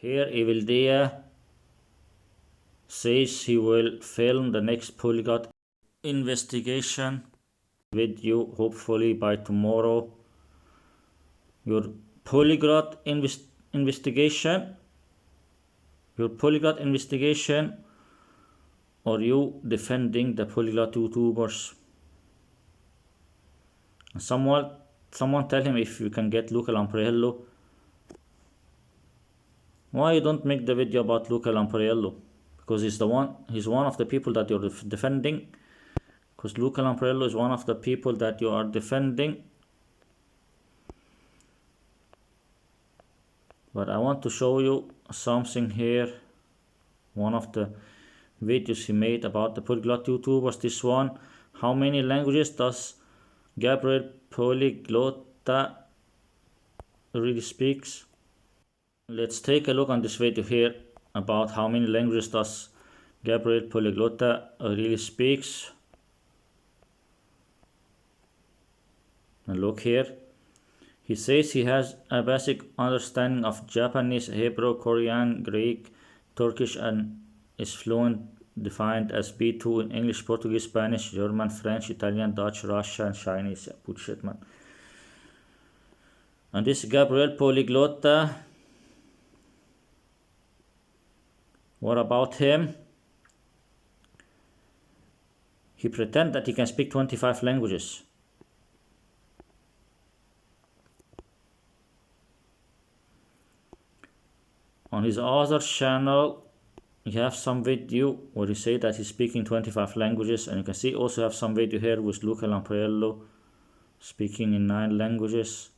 Here Evildea says he will film the next polyglot investigation video hopefully by tomorrow. Your polyglot investigation or you defending the polyglot YouTubers? Someone tell him if you can get Luca Lampriello. Why you don't make the video about Luca Lampriello? Because he's one of the people that you're defending. Because Luca Lampriello is one of the people that you are defending. But I want to show you something here. One of the videos he made about the polyglot YouTubers. This one. How many languages does Gabriel Poliglota really speaks? Let's take a look on this video here about how many languages does Gabriel Poliglota really speaks. And look here. He says he has a basic understanding of Japanese, Hebrew, Korean, Greek, Turkish, and is fluent, defined as B2 in English, Portuguese, Spanish, German, French, Italian, Dutch, Russian, and Chinese. Yeah, bullshit, man. And this Gabriel Poliglota, what about him? He pretends that he can speak 25 languages. On his other channel, you have some video where he say that he's speaking 25 languages, and you can see also have some video here with Luca Lampriello speaking in 9 languages.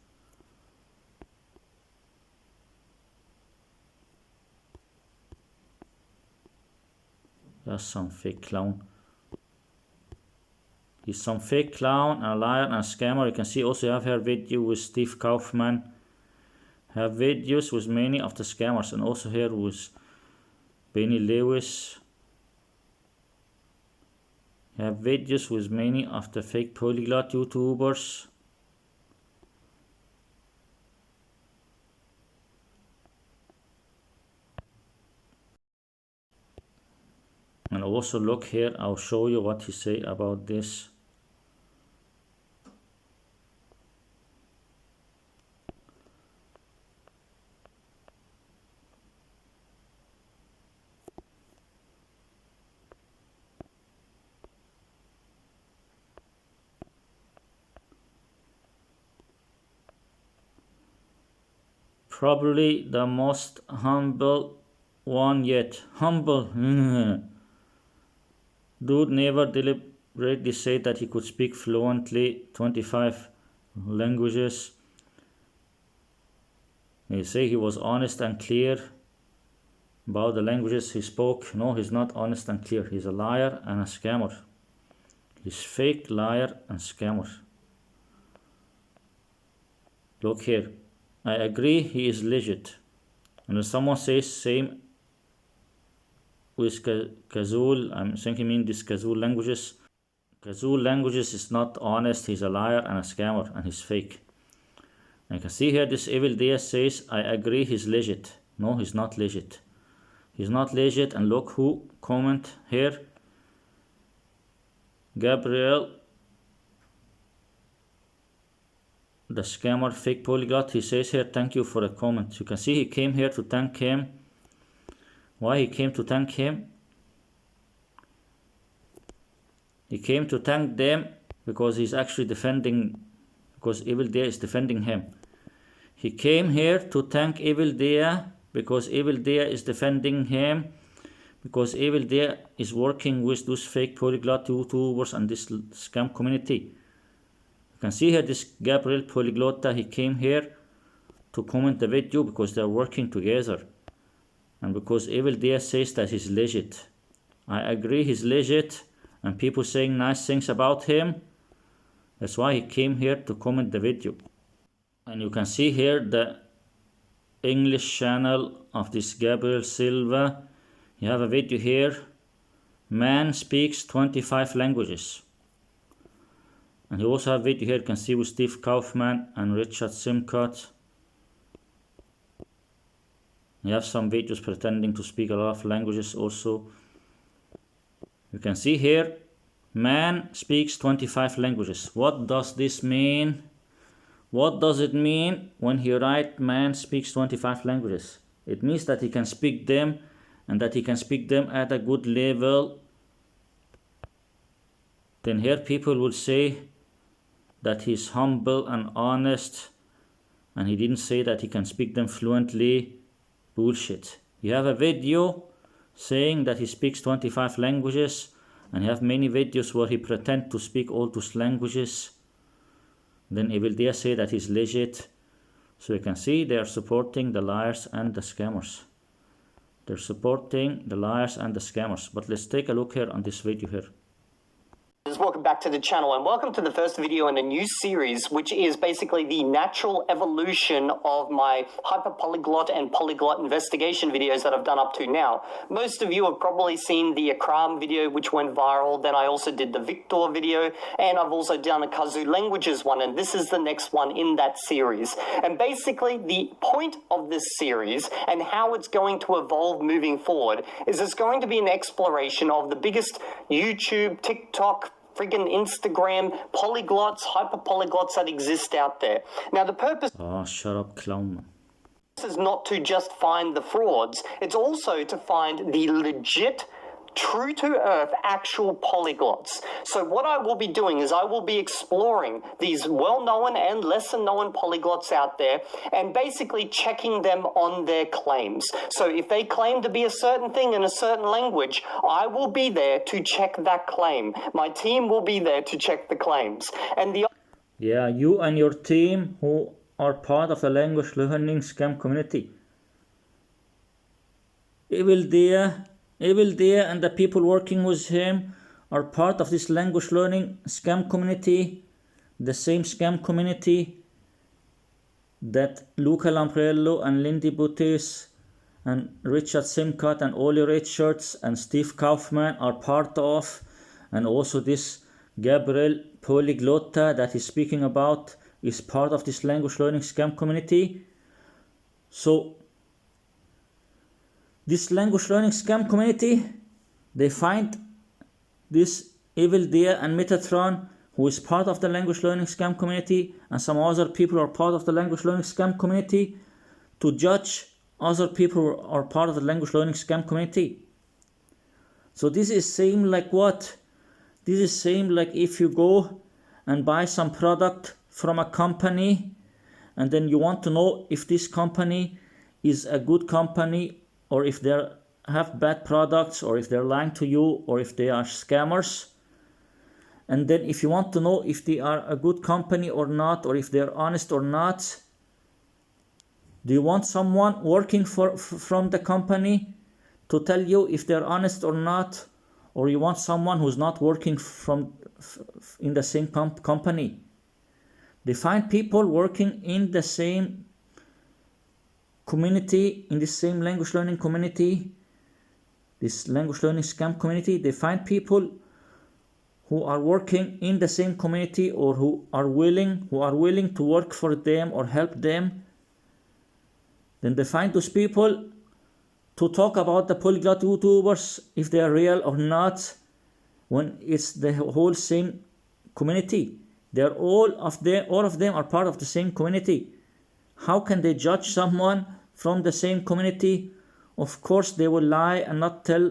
That's some fake clown. He's some fake clown, a liar, and a scammer. You can see also you have here video with Steve Kaufman. Have videos with many of the scammers, and also here with Benny Lewis. Have videos with many of the fake polyglot YouTubers. And also look here, I'll show you what he say about this. Probably the most humble one yet. Humble. Dude never deliberately said that he could speak fluently 25 languages. He say he was honest and clear about the languages he spoke. No, he's not honest and clear. He's a liar and a scammer. He's fake, liar, and scammer. Look here. I agree he is legit. And when someone says same with Kazul, I'm thinking mean this Kazul languages. Kazul languages is not honest, he's a liar and a scammer, and he's fake. And you can see here this Evildea says, I agree he's legit. No, he's not legit. He's not legit, and look who comment here. Gabriel, the scammer, fake polyglot, he says here, thank you for the comment. You can see he came here to thank him. Why he came to thank him? He came to thank them because he's actually defending, because Evildea is defending him. He came here to thank Evildea because Evildea is defending him, because Evildea is working with those fake polyglot YouTubers and this scam community. You can see here this Gabriel Poliglota, he came here to comment the video because they're working together. And because Evildea says that he's legit. I agree he's legit, and people saying nice things about him. That's why he came here to comment the video. And you can see here the English channel of this Gabriel Silva. You have a video here. Man speaks 25 languages. And you also have a video here, you can see with Steve Kaufman and Richard Simcott. You have some videos pretending to speak a lot of languages also. You can see here, man speaks 25 languages. What does this mean? What does it mean when he writes man speaks 25 languages? It means that he can speak them and that he can speak them at a good level. Then here people will say that he's humble and honest and he didn't say that he can speak them fluently. Bullshit. You have a video saying that he speaks 25 languages and you have many videos where he pretends to speak all those languages. Then Evildea say that he's legit. So you can see they are supporting the liars and the scammers. They're supporting the liars and the scammers. But let's take a look here on this video here. Welcome back to the channel and welcome to the first video in a new series, which is basically the natural evolution of my hyperpolyglot and polyglot investigation videos that I've done up to now. Most of you have probably seen the Akram video, which went viral. Then I also did the Victor video, and I've also done a Kazoo languages one, and this is the next one in that series. And basically the point of this series and how it's going to evolve moving forward is it's going to be an exploration of the biggest YouTube, TikTok, friggin' Instagram polyglots, hyperpolyglots that exist out there. Now the purpose shut up, clown. is not to just find the frauds, it's also to find the legit, true to earth actual polyglots. So what I will be doing is I will be exploring these well-known and lesser-known polyglots out there and basically checking them on their claims. So if they claim to be a certain thing in a certain language, I will be there to check that claim. My team will be there to check the claims. And yeah, you and your team who are part of the language learning scam community. Evildea and the people working with him are part of this language learning scam community, the same scam community that Luca Lampriello and Lindy Buttis and Richard Simcott and Oli Richards and Steve Kaufman are part of, and also this Gabriel Poliglota that he's speaking about is part of this language learning scam community. So this language learning scam community, they find this Evildea and Metatron, who is part of the language learning scam community, and some other people are part of the language learning scam community, to judge other people who are part of the language learning scam community. So this is same like what? This is same like if you go and buy some product from a company and then you want to know if this company is a good company or if they have bad products, or if they're lying to you, or if they are scammers. And then if you want to know if they are a good company or not, or if they're honest or not, do you want someone working from the company to tell you if they're honest or not, or you want someone who's not working in the same company? They find people working in the same community, in the same language learning community, this language learning scam community. They find people who are working in the same community or who are willing to work for them or help them. Then they find those people to talk about the polyglot YouTubers, if they are real or not, when it's the whole same community. They're all of them are part of the same community. How can they judge someone from the same community? Of course they will lie and not tell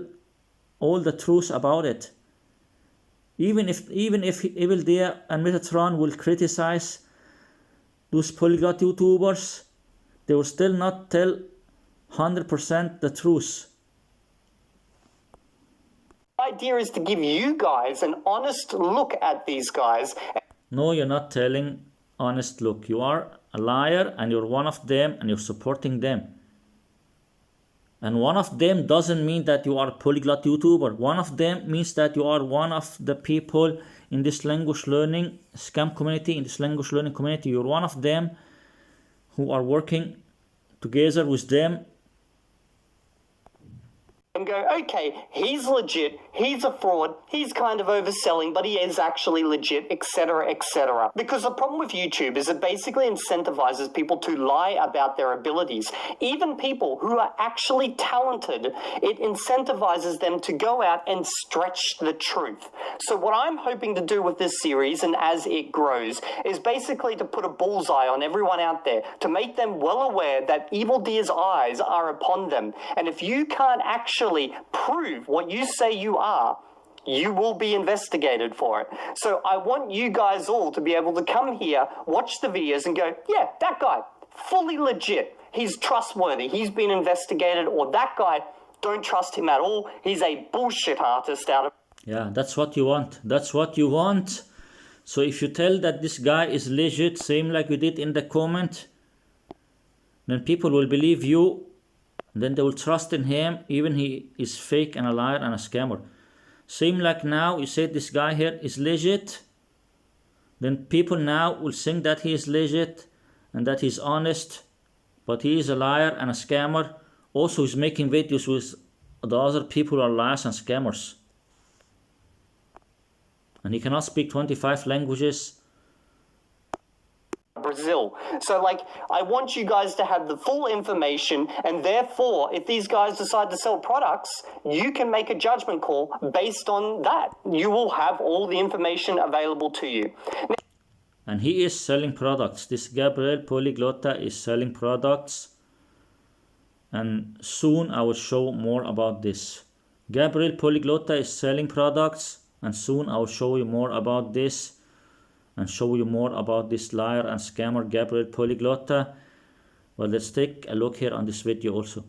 all the truth about it. Even if Evildea and Metatron will criticize those polyglot YouTubers, they will still not tell 100% the truth. The idea is to give you guys an honest look at these guys. No, you're not telling honest look. You are a liar and you're one of them and you're supporting them. And one of them doesn't mean that you are a polyglot YouTuber. One of them means that you are one of the people in this language learning scam community, in this language learning community. You're one of them who are working together with them. and go, okay, he's legit, he's a fraud, he's kind of overselling, but he is actually legit, etc., etc. Because the problem with YouTube is it basically incentivizes people to lie about their abilities. Even people who are actually talented, it incentivizes them to go out and stretch the truth. So what I'm hoping to do with this series, and as it grows, is basically to put a bullseye on everyone out there, to make them well aware that Evildea's eyes are upon them. And if you can't actually prove what you say you are, you will be investigated for it. So I want you guys all to be able to come here, watch the videos and go, yeah, that guy, fully legit. He's trustworthy. He's been investigated. Or that guy, don't trust him at all. He's a bullshit artist out of... Yeah, that's what you want. That's what you want. So if you tell that this guy is legit, same like you did in the comment, then people will believe you. Then they will trust in him, even he is fake and a liar and a scammer. Same like now, you said this guy here is legit. Then people now will think that he is legit and that he's honest. But he is a liar and a scammer. Also, he's making videos with the other people who are liars and scammers. And he cannot speak 25 languages. Brazil. So like, I want you guys to have the full information, and therefore, if these guys decide to sell products, you can make a judgment call based on that. You will have all the information available to you. And he is selling products. This Gabriel Poliglota is selling products. And soon I will show more about this. Gabriel Poliglota is selling products. And soon I will show you more about this. And show you more about this liar and scammer Gabriel Poliglota. Well, let's take a look here on this video also.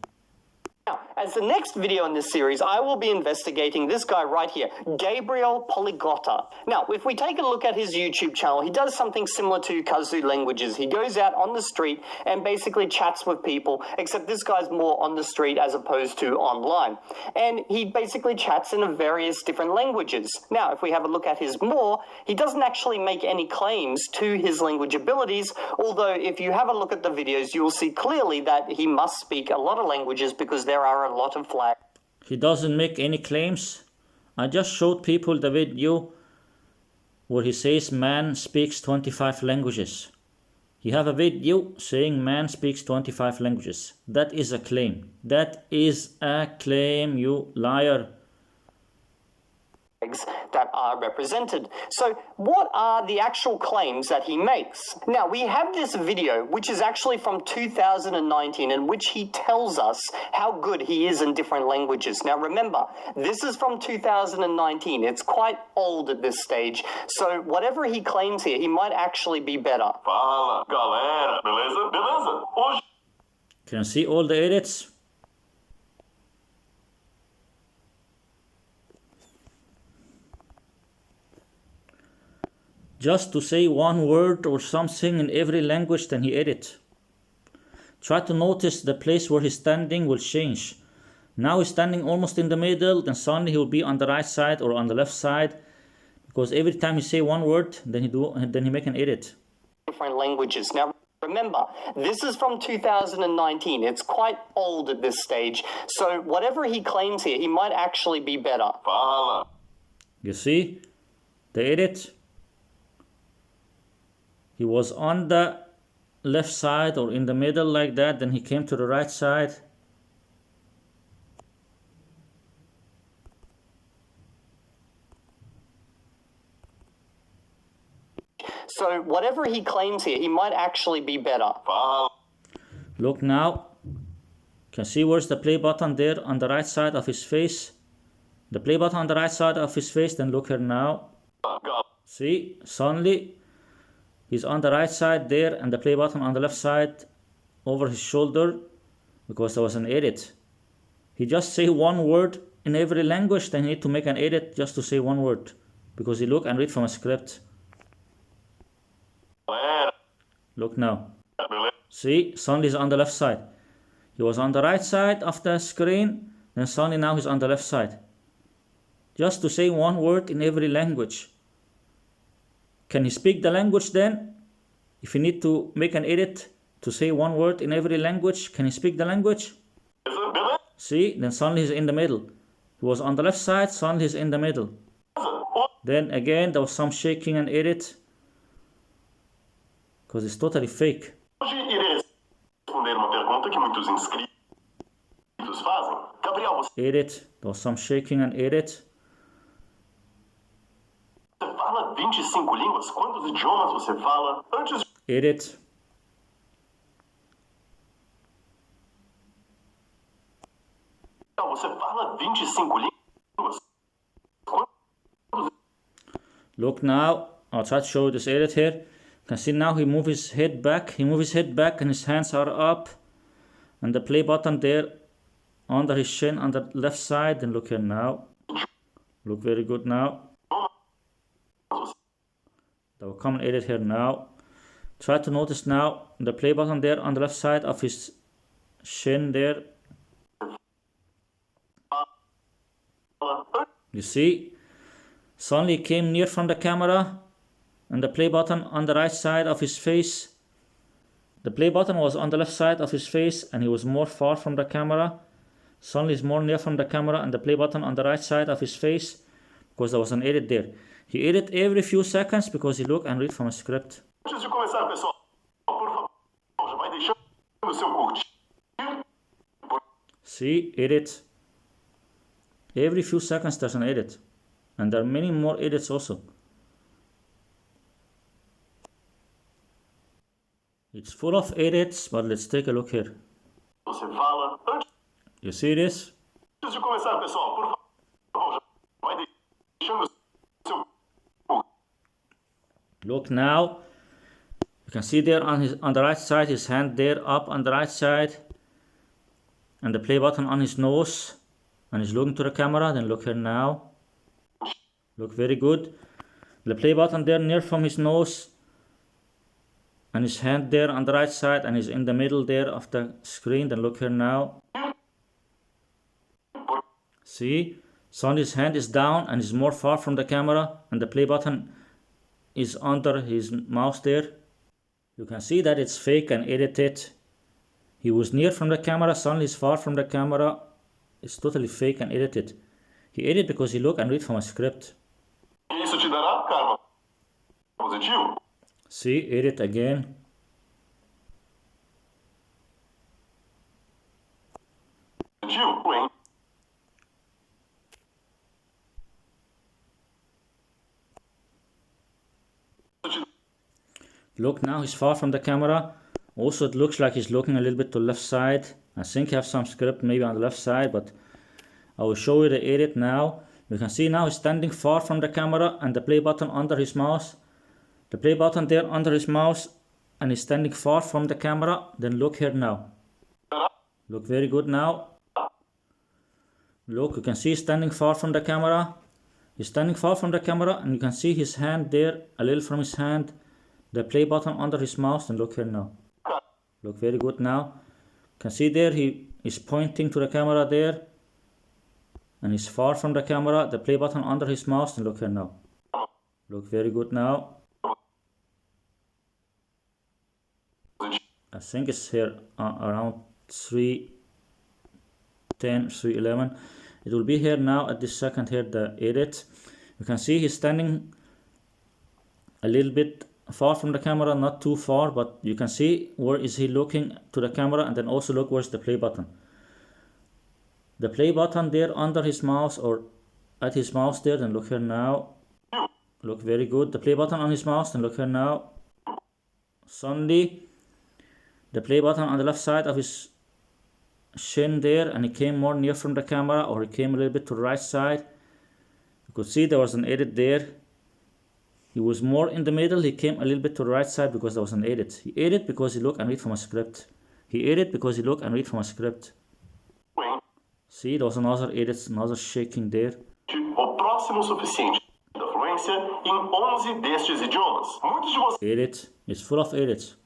Now, as the next video in this series, I will be investigating this guy right here, Gabriel Poliglota. Now, if we take a look at his YouTube channel, he does something similar to Kazoo Languages. He goes out on the street and basically chats with people, except this guy's more on the street as opposed to online. And he basically chats in various different languages. Now, if we have a look at his more, he doesn't actually make any claims to his language abilities, although if you have a look at the videos, you will see clearly that he must speak a lot of languages because there are a lot of flags. He doesn't make any claims. I just showed people the video where he says man speaks 25 languages. You have a video saying man speaks 25 languages. That is a claim. That is a claim, you liar. That are represented. So what are the actual claims that he makes? Now, we have this video, which is actually from 2019, in which he tells us how good he is in different languages. Now, remember, this is from 2019. It's quite old at this stage. So whatever he claims here, he might actually be better. Fala, galera. Beleza? Beleza? Hoje... Can you see all the edits? Just to say one word or something in every language, then he edit. Try to notice the place where he's standing will change. Now he's standing almost in the middle, then suddenly he will be on the right side or on the left side. Because every time he say one word, then he make an edit. Different languages. Now remember, this is from 2019. It's quite old at this stage. So whatever he claims here, he might actually be better. Fala. You see the edit? He was on the left side or in the middle like that, then he came to the right side. So whatever he claims here, he might actually be better. Look now. Can see where's the play button there on the right side of his face? The play button on the right side of his face, then look here now. See, suddenly he's on the right side there and the play button on the left side over his shoulder because there was an edit. He just say one word in every language, then he need to make an edit just to say one word because he look and read from a script. Look now. See, suddenly he's on the left side. He was on the right side of the screen, then suddenly now he's on the left side. Just to say one word in every language. Can he speak the language then? If you need to make an edit to say one word in every language, can he speak the language? See, then suddenly he's in the middle. He was on the left side, suddenly he's in the middle. Then again, there was some shaking and edit. Because it's totally fake. Hoje irei responder uma pergunta que muitos inscritos fazem. Gabriel, você Edit, there was some shaking and edit. fala 25 línguas? Quantos idiomas você fala antes de... Edit. Você fala 25 línguas? Quantos... Look now, I'll try to show you this edit here. You can see now he moves his head back. He moves his head back and his hands are up. And the play button there under his chin on the left side. And look here now. Look very good now. That will come and edit here now. Try to notice now the play button there on the left side of his chin there. You see, suddenly he came near from the camera and the play button on the right side of his face. The play button was on the left side of his face and he was more far from the camera. Suddenly he's more near from the camera and the play button on the right side of his face because there was an edit there. He edit every few seconds because he look and read from a script. Antes de começar, pessoal, por favor, já vai deixando o seu curtir. See, edit. Every few seconds there's an edit. And there are many more edits also. It's full of edits, but let's take a look here. Você fala antes You see this? de começar, pessoal, por favor, já vai deixando o seu curtir. Look now. You can see there on the right side, his hand there up on the right side. And the play button on his nose. And he's looking to the camera. Then look here now. Look very good. The play button there near from his nose. And his hand there on the right side. And he's in the middle there of the screen. Then look here now. See? Suddenly his hand is down and is more far from the camera. And the play button is under his mouse there. You can see that it's fake and edited. He was near from the camera, suddenly he's far from the camera. It's totally fake and edited. He edited because he look and read from a script. Isso te dará karma positivo? See, edit again. Positivo, hein? Look now, he's far from the camera. Also, it looks like he's looking a little bit to the left side. I think he has some script maybe on the left side, but I will show you the edit now. You can see now he's standing far from the camera and the play button under his mouse. The play button there under his mouse and he's standing far from the camera. Then look here now. Look very good now. Look, you can see he's standing far from the camera. He's standing far from the camera and you can see his hand there, a little from his hand. The play button under his mouse, and look here now. Look very good now. You can see there he is pointing to the camera there. And he's far from the camera. The play button under his mouse, and look here now. Look very good now. I think it's here around 3:10, 3:11. It will be here now at this second here, the edit. You can see he's standing a little bit far from the camera, not too far, but you can see where is he looking to the camera, and then also look where's the play button. The play button there under his mouse or at his mouse there, then look here now. Look very good. The play button on his mouse, then look here now. Suddenly the play button on the left side of his chin there, and he came more near from the camera, or he came a little bit to the right side. You could see there was an edit there. He was more in the middle. He came a little bit to the right side because there was an edit. He edit because he looked and read from a script. He edit because he looked and read from a script. See, there was another edit, another shaking there. O próximo suficiente da fluência em 11 destes idiomas. Muitos de vocês... Edit. It's full of edits.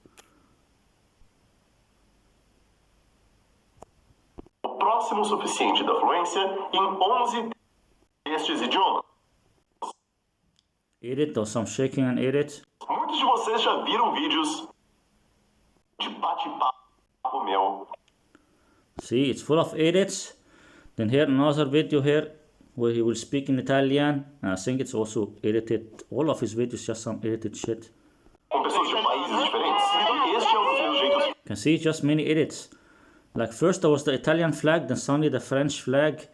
O próximo suficiente da fluência em 11 destes idiomas. Edit, there's some shaking and edit. Muitos de vocês já viram vídeos de bate-papo meu. See, it's full of edits. Then here another video here where he will speak in Italian. I think it's also edited. All of his videos just some edited shit. Com pessoas de países diferentes. Este é um dos meus jeitos. You can see just many edits. Like first there was the Italian flag, then suddenly the French flag.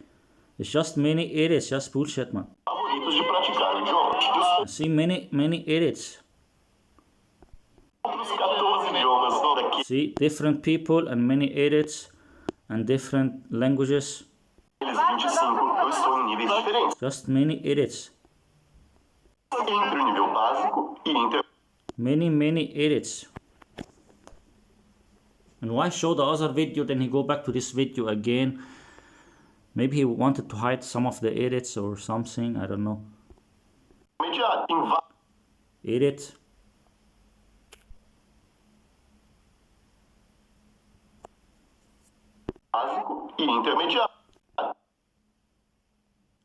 It's just many edits, just bullshit, man. Favoritos de praticar o idioma. I see many edits. Outros 14 idiomas daqui. See different people and many edits and different languages. Eles 25, eu estou em níveis diferentes. Just many edits. Entre o nível básico e Many edits. And why show the other video then he go back to this video again? Maybe he wanted to hide some of the edits or something, I don't know. intermediário. Edit. Básico e intermediário.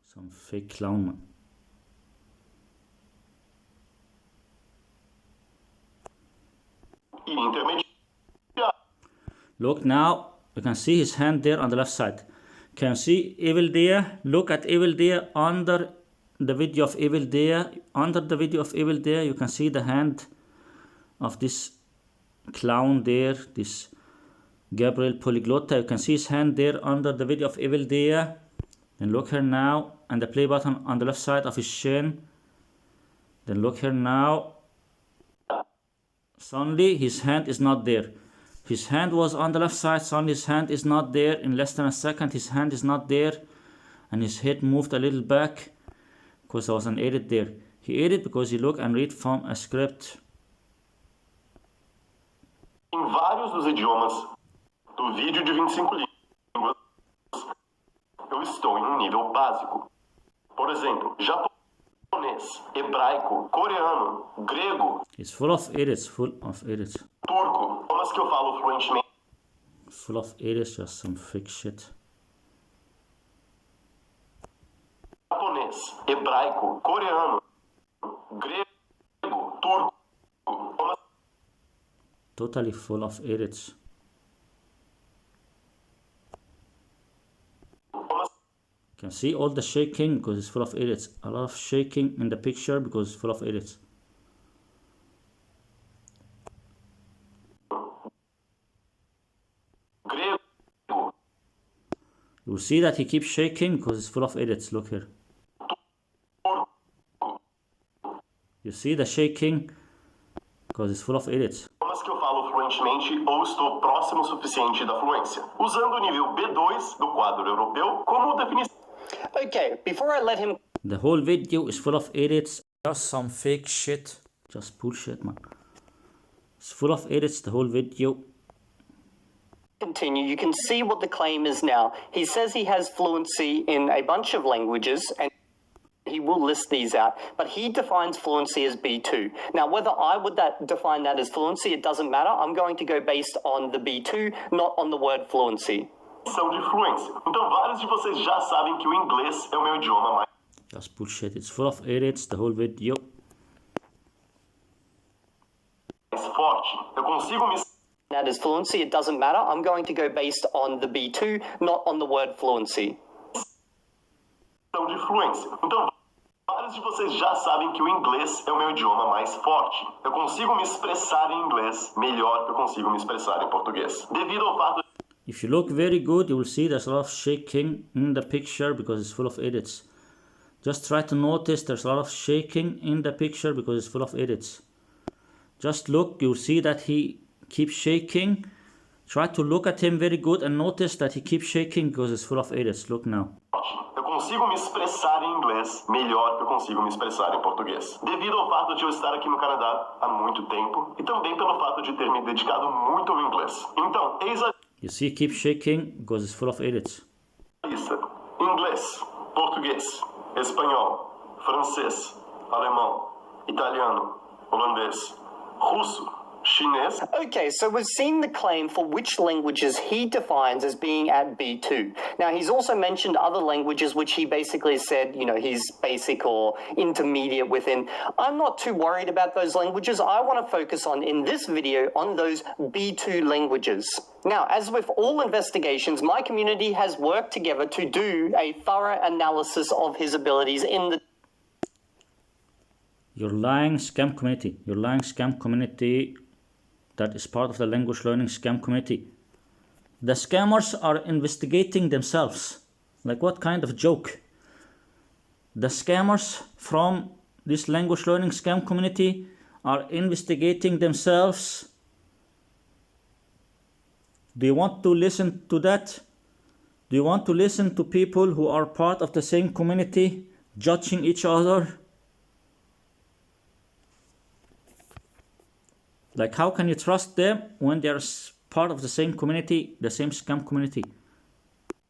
Some fake clown, man. E intermediário. Look now, you can see his hand there on the left side. Can you see Evildea? Look at Evildea under the video of Evildea. Under the video of Evildea, you can see the hand of this clown there, this Gabriel Poliglota. You can see his hand there under the video of Evildea. Then look here now, and the play button on the left side of his chin. Then look here now. Suddenly his hand is not there. His hand was on the left side, suddenly his hand is not there. In less than a second his hand is not there. And his head moved a little back because there was an edit there. He edited because he looked and read from a script. Em vários dos idiomas do vídeo de 25 línguas, eu estou em nível básico. Por exemplo, japonês, hebraico, coreano, grego. It's full of edits, Turco, idiomas que eu falo fluentemente. Full of edits, just some fake shit. Japonês, hebraico, coreano, grego, turco. Totally full of edits. You can see all the shaking because it's full of edits. A lot of shaking in the picture because it's full of edits. You will see that he keeps shaking because it's full of edits. Look here. You see the shaking because it's full of edits. Idiomas que eu falo fluentemente ou estou próximo o suficiente da fluência, usando o nível B2 do quadro europeu como definição. Okay, before I let him The whole video is full of edits. Just some fake shit. Just bullshit, man. It's full of edits, the whole video. continue, you can see what the claim is now. He says he has fluency in a bunch of languages, and he will list these out, but he defines fluency as B2. Now, whether I would define that as fluency, it doesn't matter. I'm going to go based on the B2, not on the word fluency. São de fluência. Então, vários de vocês já sabem que o inglês é o meu idioma mais. Just bullshit. It's full of edits, the whole video. Forte. Eu consigo me. That is fluency, it doesn't matter. I'm going to go based on the B2, not on the word fluency. São de fluência. Então, vários de vocês já sabem que o inglês é o meu idioma mais forte. Eu consigo me expressar em inglês melhor que eu consigo me expressar em português. Devido ao fato. If you look very good, you will see there's a lot of shaking in the picture because it's full of edits. Just try to notice there's a lot of shaking in the picture because it's full of edits. Just look, you'll see that he keeps shaking. Try to look at him very good and notice that he keeps shaking because it's full of edits. Look now. Eu consigo me expressar em inglês melhor que eu consigo me expressar em português. Devido ao fato de eu estar aqui no Canadá há muito tempo e também pelo fato de ter me dedicado muito ao inglês. Então, eis a You see, keep shaking because it's full of edits. lista: inglês, português, espanhol, francês, alemão, italiano, holandês, russo, chinês. Okay, so we've seen the claim for which languages he defines as being at B2. Now, he's also mentioned other languages which he basically said, you know, he's basic or intermediate within. I'm not too worried about those languages. I want to focus on, in this video, on those B2 languages. Now, as with all investigations, my community has worked together to do a thorough analysis of his abilities in the... Your lying scam community. Your lying scam community that is part of the language learning scam community. The scammers are investigating themselves. Like, what kind of joke? The scammers from this language learning scam community are investigating themselves. Do you want to listen to that? Do you want to listen to people who are part of the same community judging each other? Like, how can you trust them when they're part of the same community, the same scam community?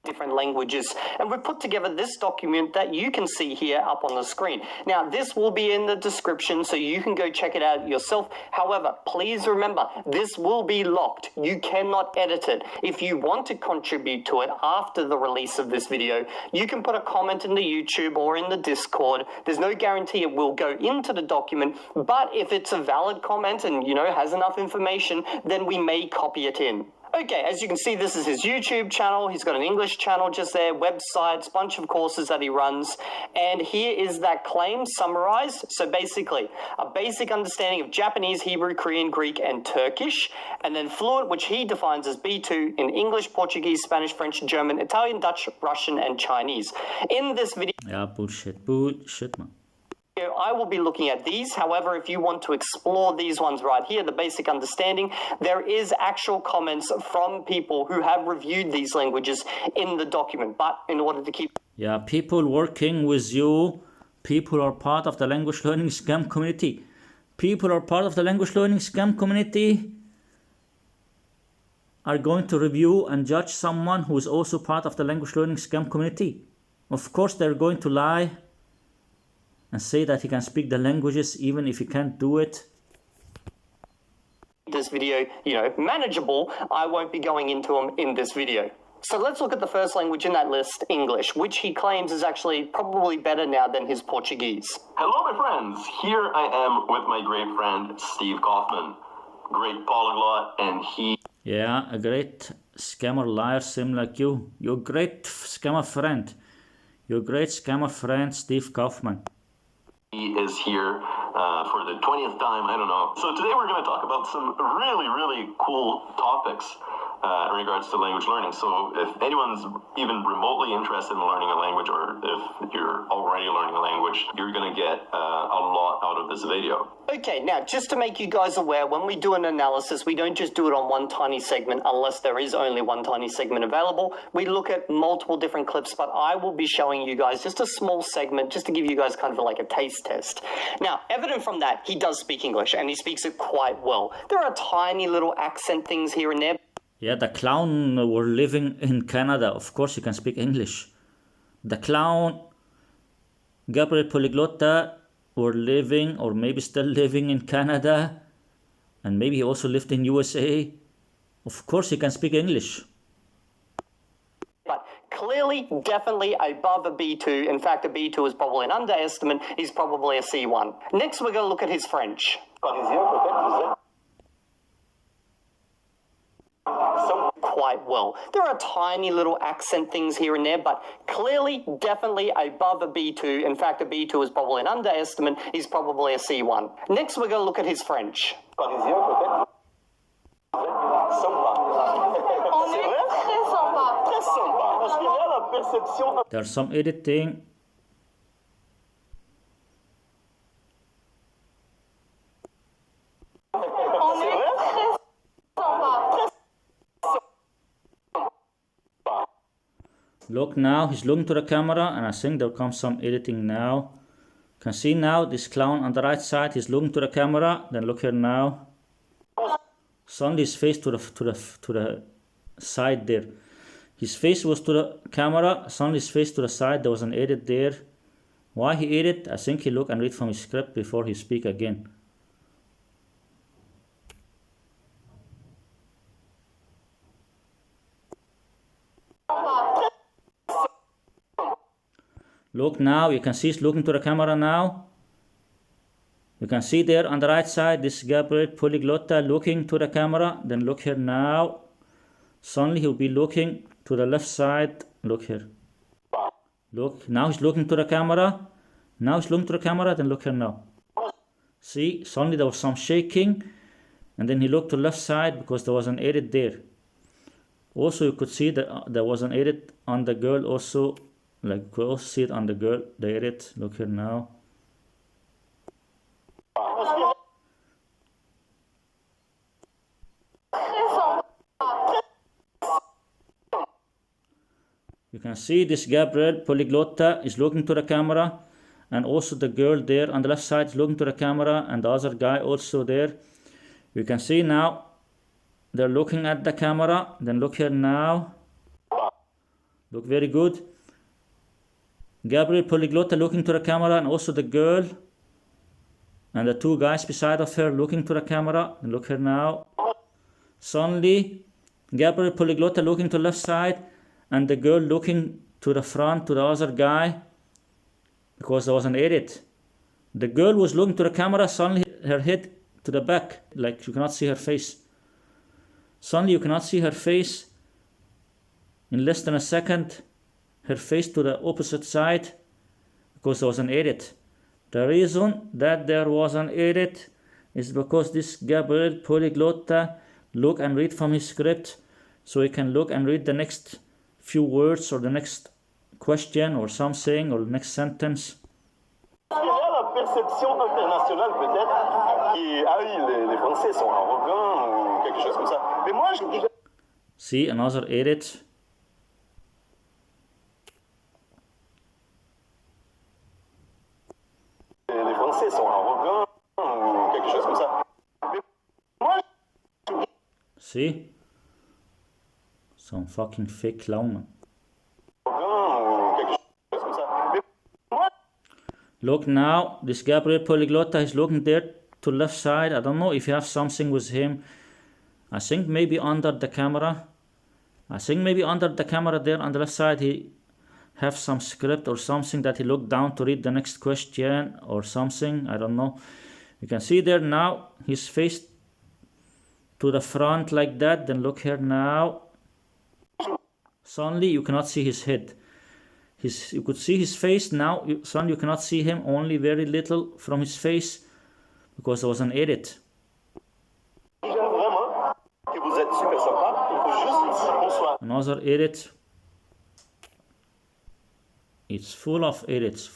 Different languages, and we've put together this document that you can see here up on the screen. Now, this will be in the description, so you can go check it out yourself. However, please remember, this will be locked. You cannot edit it. If you want to contribute to it after the release of this video, you can put a comment in the YouTube or in the Discord. There's no guarantee it will go into the document, but if it's a valid comment and, you know, has enough information, then we may copy it in. Okay, as you can see, this is his YouTube channel. He's got an English channel just there, websites, bunch of courses that he runs. And here is that claim summarized. So basically, a basic understanding of Japanese, Hebrew, Korean, Greek, and Turkish. And then fluent, which he defines as B2 in English, Portuguese, Spanish, French, German, Italian, Dutch, Russian, and Chinese. In this video... Yeah, bullshit, man. I will be looking at these. However, if you want to explore these ones right here, the basic understanding, there is actual comments from people who have reviewed these languages in the document. But in order to keep... Yeah, people working with you, people are part of the language learning scam community. People are part of the language learning scam community are going to review and judge someone who is also part of the language learning scam community. Of course, they're going to lie and say that he can speak the languages even if he can't do it. This video, you know, manageable, I won't be going into them in this video. So let's look at the first language in that list, English, which he claims is actually probably better now than his Portuguese. Hello, my friends. Here I am with my great friend, Steve Kaufman. Great polyglot, and he... Yeah, a great scammer liar, same like you. Your great scammer friend. Your great scammer friend, Steve Kaufman. He is here for the 20th time, I don't know. So today we're going to talk about some really, really cool topics in regards to language learning. So if anyone's even remotely interested in learning a language, or if you're already learning a language, you're going to get a lot out of this video. Okay, now just to make you guys aware, when we do an analysis, we don't just do it on one tiny segment unless there is only one tiny segment available. We look at multiple different clips, but I will be showing you guys just a small segment just to give you guys kind of like a taste test. Now, evident from that, he does speak English and he speaks it quite well. There are tiny little accent things here and there. Yeah, the clown were living in Canada. Of course he can speak English. The clown, Gabriel Poliglota, were living or maybe still living in Canada. And maybe he also lived in USA. Of course he can speak English. But clearly, definitely above a B2. In fact, a B2 is probably an underestimate. He's probably a C1. Next, we're going to look at his French. Quite well. There are tiny little accent things here and there, but clearly, definitely above a B2. In fact, a B2 is probably an underestimate. He's probably a C1. Next, we're going to look at his French. There's some editing. Look now, he's looking to the camera, and I think there comes some editing now. You can see now this clown on the right side, he's looking to the camera. Then look here now. Suddenly his face to the side there. His face was to the camera, suddenly his face to the side. There was an edit there. Why he edit? I think he look and read from his script before he speak again. Look now, you can see he's looking to the camera now. You can see there on the right side, this Gabriel Poliglota looking to the camera. Then look here now. Suddenly he'll be looking to the left side. Look here. Look, now he's looking to the camera. Now he's looking to the camera, then look here now. See, suddenly there was some shaking. And then he looked to the left side because there was an edit there. Also, you could see that there was an edit on the girl also. Like, you could also see it on the girl, the edit. Look here now. You can see this Gabriel Poliglota is looking to the camera, and also the girl there on the left side is looking to the camera, and the other guy also there. You can see now they're looking at the camera. Then look here now. Look very good. Gabriel Poliglota looking to the camera, and also the girl and the two guys beside of her looking to the camera. And look here now. Suddenly Gabriel Poliglota looking to the left side, and the girl looking to the front to the other guy because there was an edit. The girl was looking to the camera, suddenly her head to the back, like you cannot see her face. Suddenly you cannot see her face. In less than a second, her face to the opposite side because there was an edit. The reason that there was an edit is because this Gabriel Poliglota look and read from his script, so he can look and read the next few words or the next question or something or the next sentence. La perception internationale peut-être qui les Français sont arrogants ou quelque chose comme ça. Mais moi je dis. See another edit. Les Français sont arrogants ou quelque chose comme ça. Mais moi je. See? Some fucking fake clown. Look now, this Gabriel Poliglota is looking there to left side. I don't know if you have something with him. I think maybe under the camera. There on the left side he have some script or something that he looked down to read the next question or something. I don't know. You can see there now his face to the front like that. Then look here now. Suddenly you cannot see his head. You could see his face now. Suddenly you cannot see him, only very little from his face because there was an edit. Another edit. It's full of edits.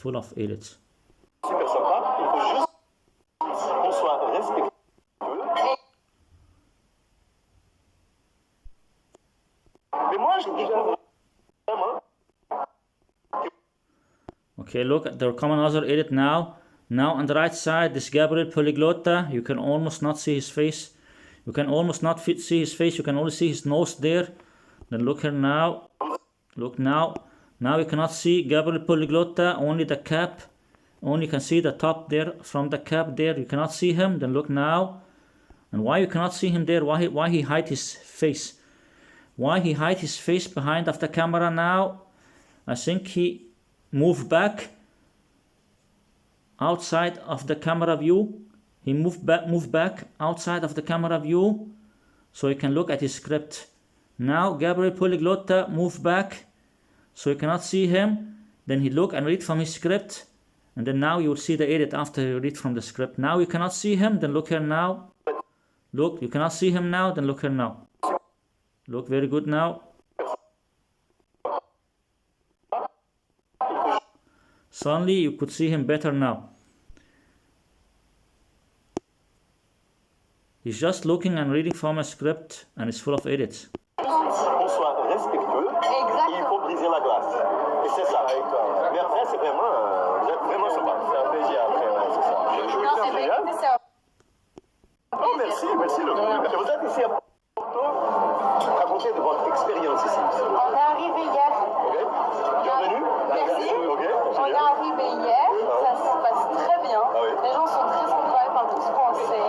Okay, look, there come another edit now. Now on the right side, this Gabriel Poliglota, you can almost not see his face. You can only see his nose there. Then look here now. Look now. Now you cannot see Gabriel Poliglota, only the cap. Only you can see the top there from the cap there. You cannot see him. Then look now. And why you cannot see him there? Why he hide his face? Why he hide his face behind of the camera now? I think he moved back outside of the camera view. He moved back outside of the camera view so you can look at his script. Now Gabriel Poliglota moved back so you cannot see him. Then he look and read from his script, and then now you will see the edit after you read from the script. Now you cannot see him. Then look here now. Look, you cannot see him now. Then look here now. Look very good now. Suddenly you could see him better now. He's just looking and reading from a script and it's full of edits. On soit respectueux, il faut briser la glace. Et c'est ça. Mais après, c'est vraiment, vous êtes vraiment sympa. C'est un plaisir après, ouais, c'est ça. Je vous remercie. Oh, merci le coup. Vous êtes ici à Porto. Racontez de votre expérience ici. On est arrivé hier. Ok. Bienvenue. Merci. Ok. On est arrivé hier. Ça se passe très bien. Ah oui. Les gens sont très sympas, ils parlent tous français.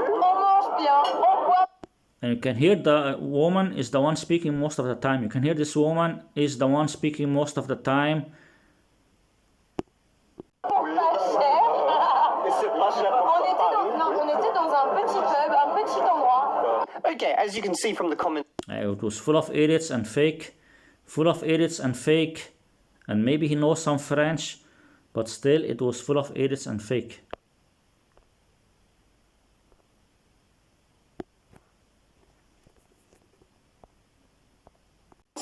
On mange bien. On boit. And you can hear the woman is the one speaking most of the time. You can hear this woman is the one speaking most of the time. as you can see from the comments, It was full of idiots and fake. Full of idiots and fake. And maybe he knows some French, but still it was full of idiots and fake.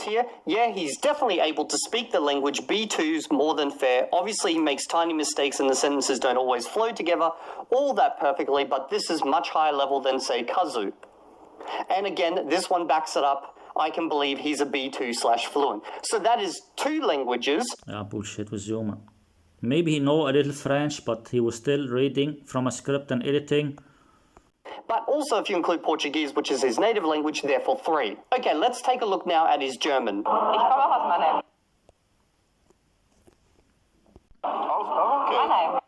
here, yeah, he's definitely able to speak the language. B2's more than fair. Obviously, he makes tiny mistakes and the sentences don't always flow together. All that perfectly, but this is much higher level than, say, Kazu. And again, this one backs it up. I can believe he's a B2/fluent. So that is 2 languages. Yeah, bullshit with you, man. Maybe he know a little French, but he was still reading from a script and editing. But also if you include Portuguese, which is his native language, therefore 3. Okay, let's take a look now at his German. Ich komme auch aus Mannheim. Mannheim.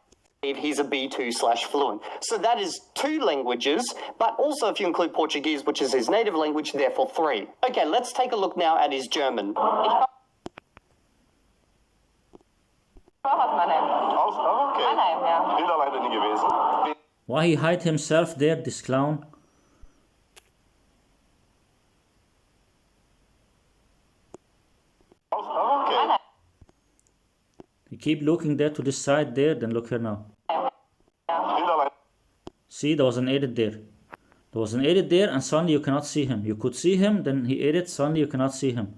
He's a B2/fluent. So that is 2 languages, but also if you include Portuguese, which is his native language, therefore 3. Okay, let's take a look now at his German. Ich komme auch aus Mannheim. Okay. Mannheim, ja. Bin da leider nie gewesen. Why he hide himself there, this clown? Okay. He keep looking there to this side there, then look here now. Bin da leider. See, there was an edit there. There was an edit there and suddenly you cannot see him. You could see him, then he edits, suddenly you cannot see him.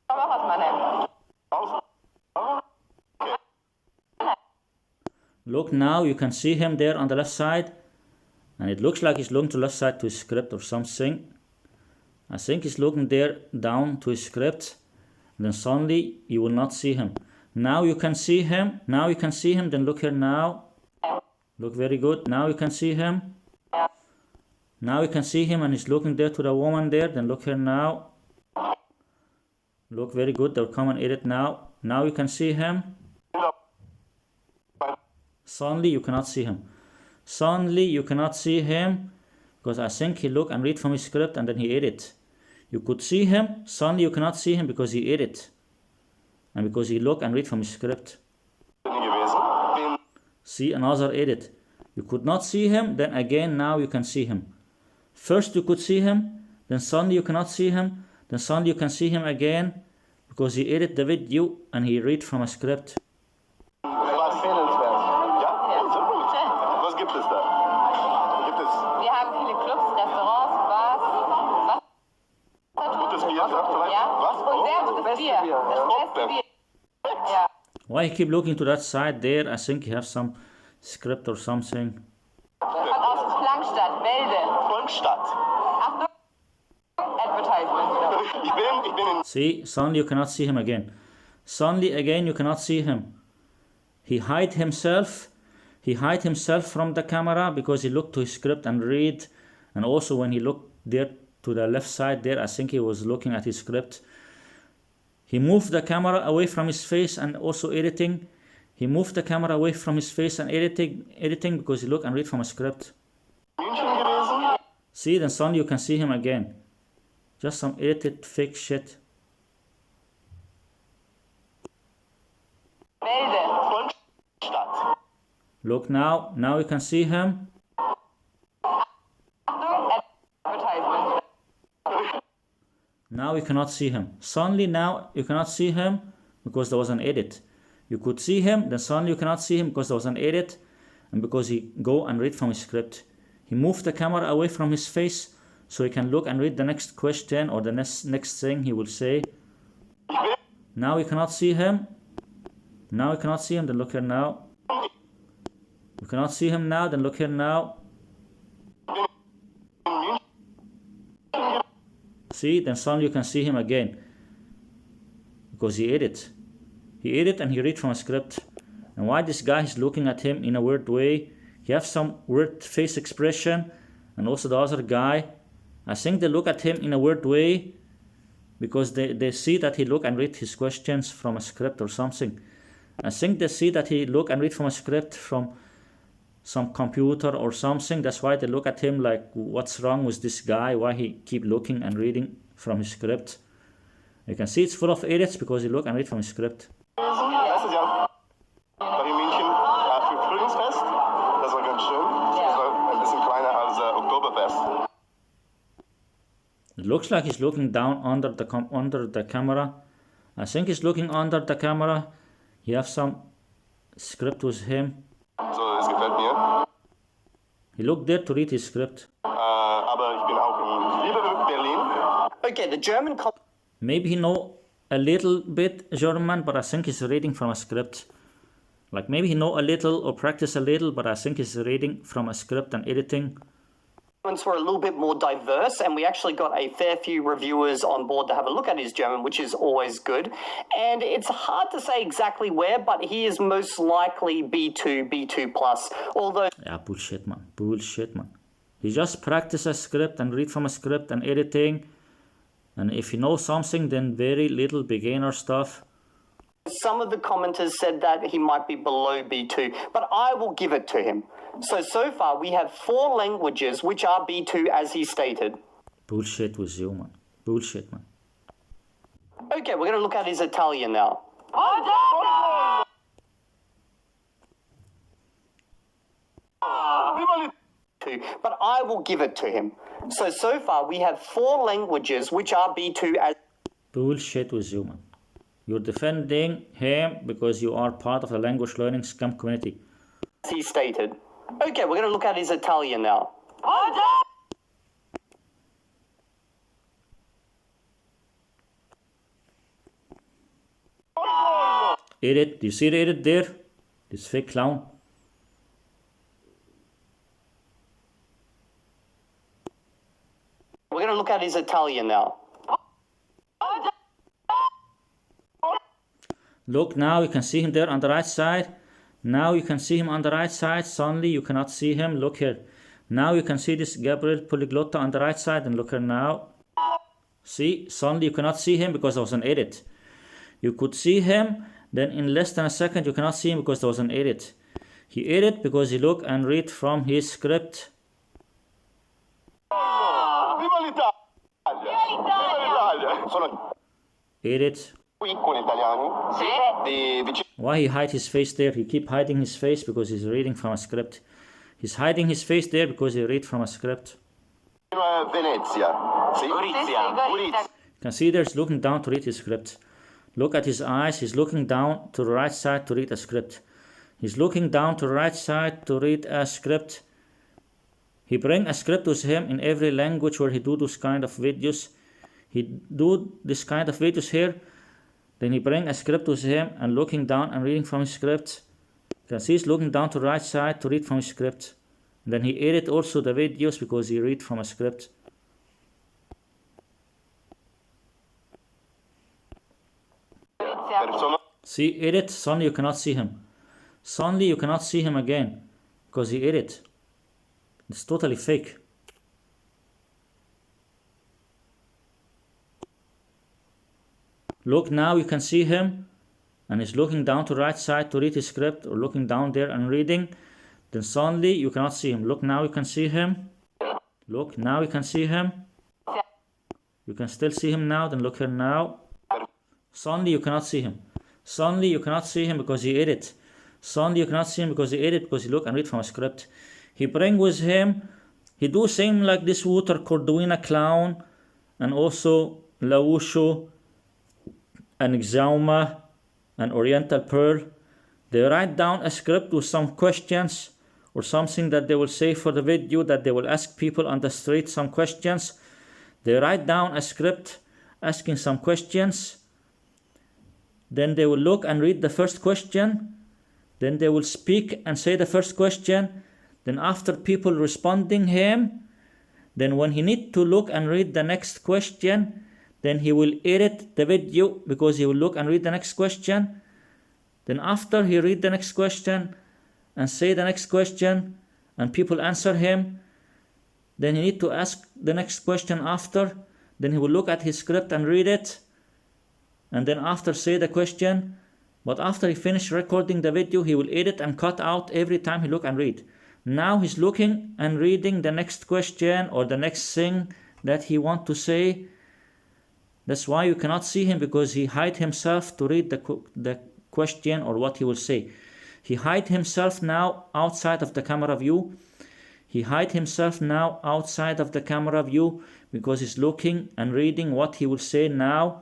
Ich komme auch aus Mannheim. Look now, you can see him there on the left side. And it looks like he's looking to the left side to his script or something. I think he's looking there down to his script. And then suddenly you will not see him. Now you can see him. Now you can see him. Then look here now. Look very good. Now you can see him. Now you can see him and he's looking there to the woman there. Then look here now. Look very good. They'll come and edit now. Now you can see him. Suddenly you cannot see him. Suddenly you cannot see him because I think he look and read from his script and then he edit. You could see him. Suddenly you cannot see him because he edit. And because he look and read from his script. See another edit. You could not see him, then again now you can see him. First you could see him, then suddenly you cannot see him, then suddenly you can see him again because he edit the video and he read from a script. Was gibt es da? Gibt es Wir haben viele Clubs, Restaurants, Bars. gutes Bier? Vielleicht? Ja. Was? Und sehr gutes Bier. Das beste Bier. Ja. Why he keep looking to that side there? I think he has some script or something. Kommt aus Plankstadt, Welde. Plankstadt. Achtung, Advertisement. Ich bin in See, suddenly you cannot see him again. Suddenly again you cannot see him. He hide himself. He hide himself from the camera because he looked to his script and read. And also when he looked there to the left side there, I think he was looking at his script. He moved the camera away from his face and also editing. He moved the camera away from his face and editing because he looked and read from a script. München gewesen. See, then suddenly you can see him again. Just some edited fake shit. Welde. Plankstadt. Look now you can see him. Achtung, Advertisement. Now you cannot see him. Suddenly now you cannot see him because there was an edit. You could see him, then suddenly you cannot see him because there was an edit and because he go and read from his script. He moved the camera away from his face so he can look and read the next question or the next thing he will say. Now you cannot see him. Now you cannot see him, then look here now. You cannot see him now, then look here now. See, then suddenly you can see him again. Because he edit. He edit and he read from a script. And why this guy is looking at him in a weird way. He has some weird face expression. And also the other guy. I think they look at him in a weird way. Because they see that he look and read his questions from a script or something. I think they see that he look and read from a script from some computer or something. That's why they look at him like, what's wrong with this guy? Why he keep looking and reading from his script? You can see it's full of edits because he look and read from his script. Letztes Jahr war ich in München für Frühlingsfest. Das war ganz schön. It looks like he's looking down under the camera. I think he's looking under the camera. You have some script with him. So, es gefällt mir. He looked there to read his script. Aber ich bin auch in Liebe Berlin. Okay, the German Maybe he know a little bit German, but I think he's reading from a script. Like maybe he know a little or practice a little, but I think he's reading from a script and editing. comments were a little bit more diverse, and we actually got a fair few reviewers on board to have a look at his German, which is always good. And it's hard to say exactly where, but he is most likely B2, B2+, although... Yeah, bullshit, man. Bullshit, man. He just practice a script and read from a script and editing. And if you know something, then very little beginner stuff. Some of the commenters said that he might be below B2, but I will give it to him. So far we have 4 languages which are B2 as he stated. Bullshit with you, man. Bullshit, man. Okay, we're going to look at his Italian now. But I will give it to him. So far we have 4 languages which are B2 as... Bullshit with you, man. You're defending him because you are part of the language learning scam community. As he stated. Okay, we're going to look at his Italian now. Edit. Do you see the edit there? This fake clown. We're going to look at his Italian now. Look, now you can see him there on the right side. Now you can see him on the right side. Suddenly you cannot see him. Look here. Now you can see this Gabriel Poliglota on the right side. And look here now. See, suddenly you cannot see him because there was an edit. You could see him. Then in less than a second you cannot see him because there was an edit. He edit because he look and read from his script. Viva l'Italia! Viva l'Italia! Sono Edit. qui con italiani. Why he hide his face there? He keep hiding his face because he's reading from a script. He's hiding his face there because he read from a script. Venezia. Sì? Gorizia. You can see there he's looking down to read his script. Look at his eyes. He's looking down to the right side to read a script. He's looking down to the right side to read a script. He bring a script with him in every language where he do this kind of videos. He do this kind of videos here. Then he bring a script with him and looking down and reading from his script. You can see he's looking down to the right side to read from his script. And then he edit also the videos because he read from a script. See, edit, suddenly you cannot see him. Suddenly you cannot see him again because he edit. It's totally fake. Look, now you can see him and he's looking down to the right side to read his script or looking down there and reading. Then suddenly you cannot see him. Look, now you can see him. Look, now you can see him. You can still see him now. Then look here now. Suddenly you cannot see him. Suddenly you cannot see him because he edit. Suddenly you cannot see him because he edit because he look and read from a script. He bring with him. He do same like this water Corduina clown and also Lausho and Exauma and Oriental Pearl. They write down a script with some questions or something that they will say for the video, that they will ask people on the street some questions. They write down a script asking some questions. Then they will look and read the first question. Then they will speak and say the first question. Then after people responding him, then when he need to look and read the next question, then he will edit the video because he will look and read the next question. Then after he read the next question and say the next question and people answer him, then he need to ask the next question after. Then he will look at his script and read it. And then after say the question. But after he finish recording the video, he will edit and cut out every time he look and read. Now he's looking and reading the next question or the next thing that he want to say. That's why you cannot see him because he hide himself to read the question or what he will say. He hide himself now outside of the camera view. He hide himself now outside of the camera view because he's looking and reading what he will say now,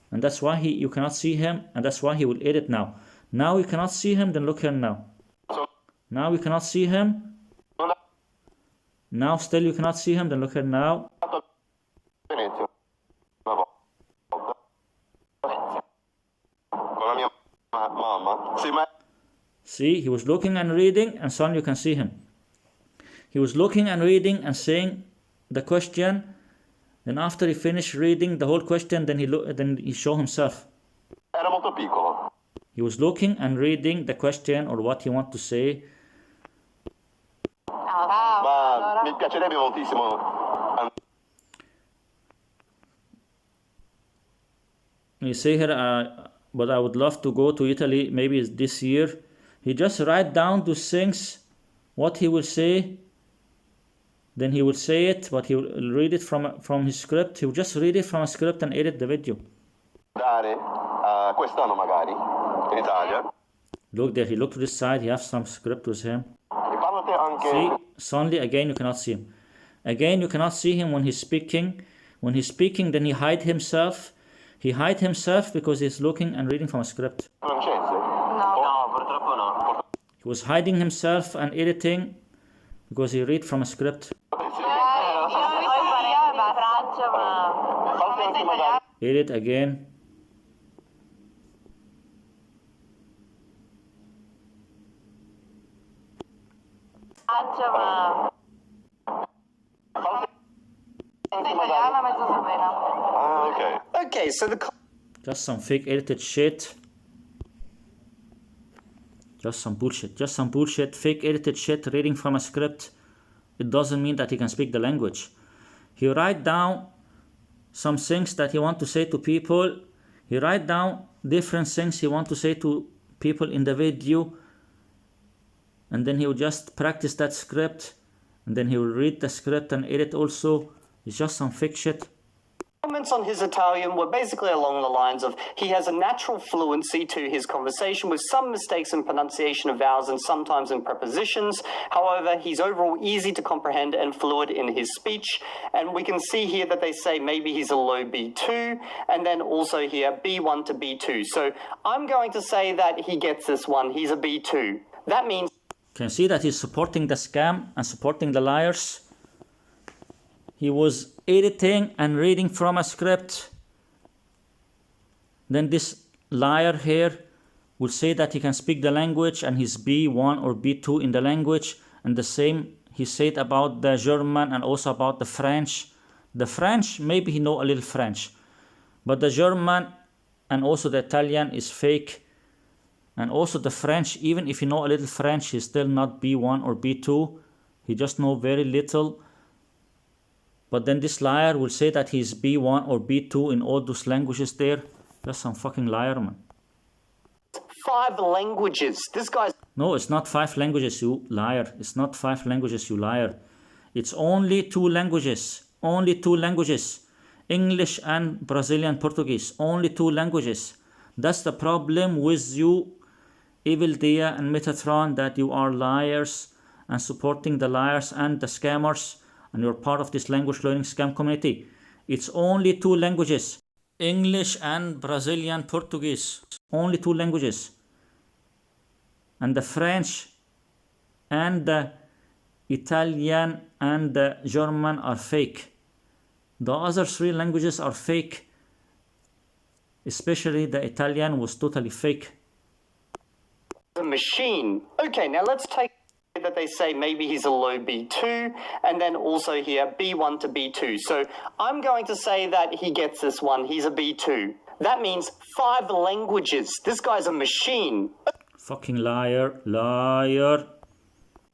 and that's why you cannot see him, and that's why he will edit now. Now you cannot see him, then look here now. Now you cannot see him. Now still you cannot see him, then look here now. See, he was looking and reading, and suddenly you can see him. He was looking and reading and saying the question. Then after he finished reading the whole question, then he showed himself. Era molto piccolo. He was looking and reading the question or what he wanted to say. Ma mi piacerebbe moltissimo. You say here, but I would love to go to Italy, maybe it's this year. He just write down those things, what he will say. Then he will say it, but he will read it from his script. He will just read it from a script and edit the video. Dare quest'anno magari in Italia. Look there, he looked to this side, he has some script with him. E parlate anche. See, suddenly again you cannot see him. Again you cannot see him when he's speaking. When he's speaking, then he hide himself. He hide himself because he's looking and reading from a script. Francese? No, purtroppo no. He was hiding himself and editing because he read from a script. Edit again. Okay, so Just some fake edited shit. Just some bullshit. Just some bullshit. Fake edited shit reading from a script. It doesn't mean that he can speak the language. He write down some things that he want to say to people. He write down different things he want to say to people in the video. And then he will just practice that script. And then he will read the script and edit also. It's just some fake shit. comments on his Italian were basically along the lines of he has a natural fluency to his conversation with some mistakes in pronunciation of vowels and sometimes in prepositions. However, he's overall easy to comprehend and fluid in his speech. And we can see here that they say maybe he's a low B2, and then also here B1 to B2. So I'm going to say that he gets this one. He's a B2. That means... Can you see that he's supporting the scam and supporting the liars? He was editing and reading from a script. Then this liar here will say that he can speak the language and he's B1 or B2 in the language. And the same he said about the German and also about the French. The French, maybe he know a little French. But the German and also the Italian is fake. And also the French, even if you know a little French, he's still not B1 or B2. He just know very little. But then this liar will say that he's B1 or B2 in all those languages there. That's some fucking liar, man. 5 languages. This guy's... No, it's not 5 languages, you liar. It's not 5 languages, you liar. It's only 2 languages. Only 2 languages. English and Brazilian Portuguese. Only 2 languages. That's the problem with you, Evildea and Metatron, that you are liars and supporting the liars and the scammers. And you're part of this language learning scam community. It's only 2 languages. English and Brazilian Portuguese. Only 2 languages. And the French and the Italian and the German are fake. The other 3 languages are fake. Especially the Italian was totally fake. A machine. Okay, now let's take... that they say maybe he's a low B2, and then also here B1 to B2. So I'm going to say that he gets this one. He's a B2. That means 5 languages. This guy's a machine. Fucking liar, liar.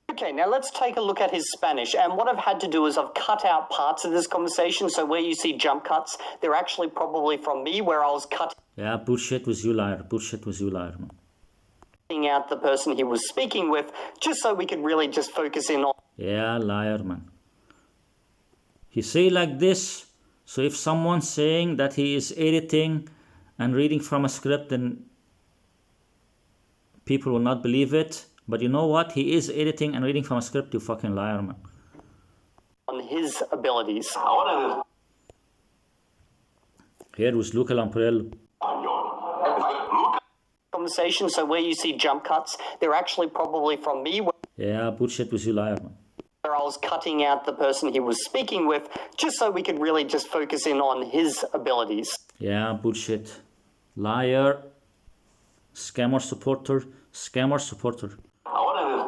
Okay, now let's take a look at his Spanish. And what I've had to do is I've cut out parts of this conversation. So where you see jump cuts, they're actually probably from me where I was cutting. Yeah, bullshit with you, liar. Bullshit with you, liar, man. Out the person he was speaking with, just so we could really just focus in on... Yeah, liar, man. He say like this, so if someone's saying that he is editing and reading from a script, then people will not believe it. But you know what? He is editing and reading from a script, you fucking liar, man. his abilities. Ahora Here was Luca Lamparello. Luca Conversation, so where you see jump cuts, they're actually probably from me, Yeah, bullshit with you liar, man. where I was cutting out the person he was speaking with, just so we could really just focus in on his abilities. Yeah, bullshit. Liar. Scammer supporter. Scammer supporter. Ahora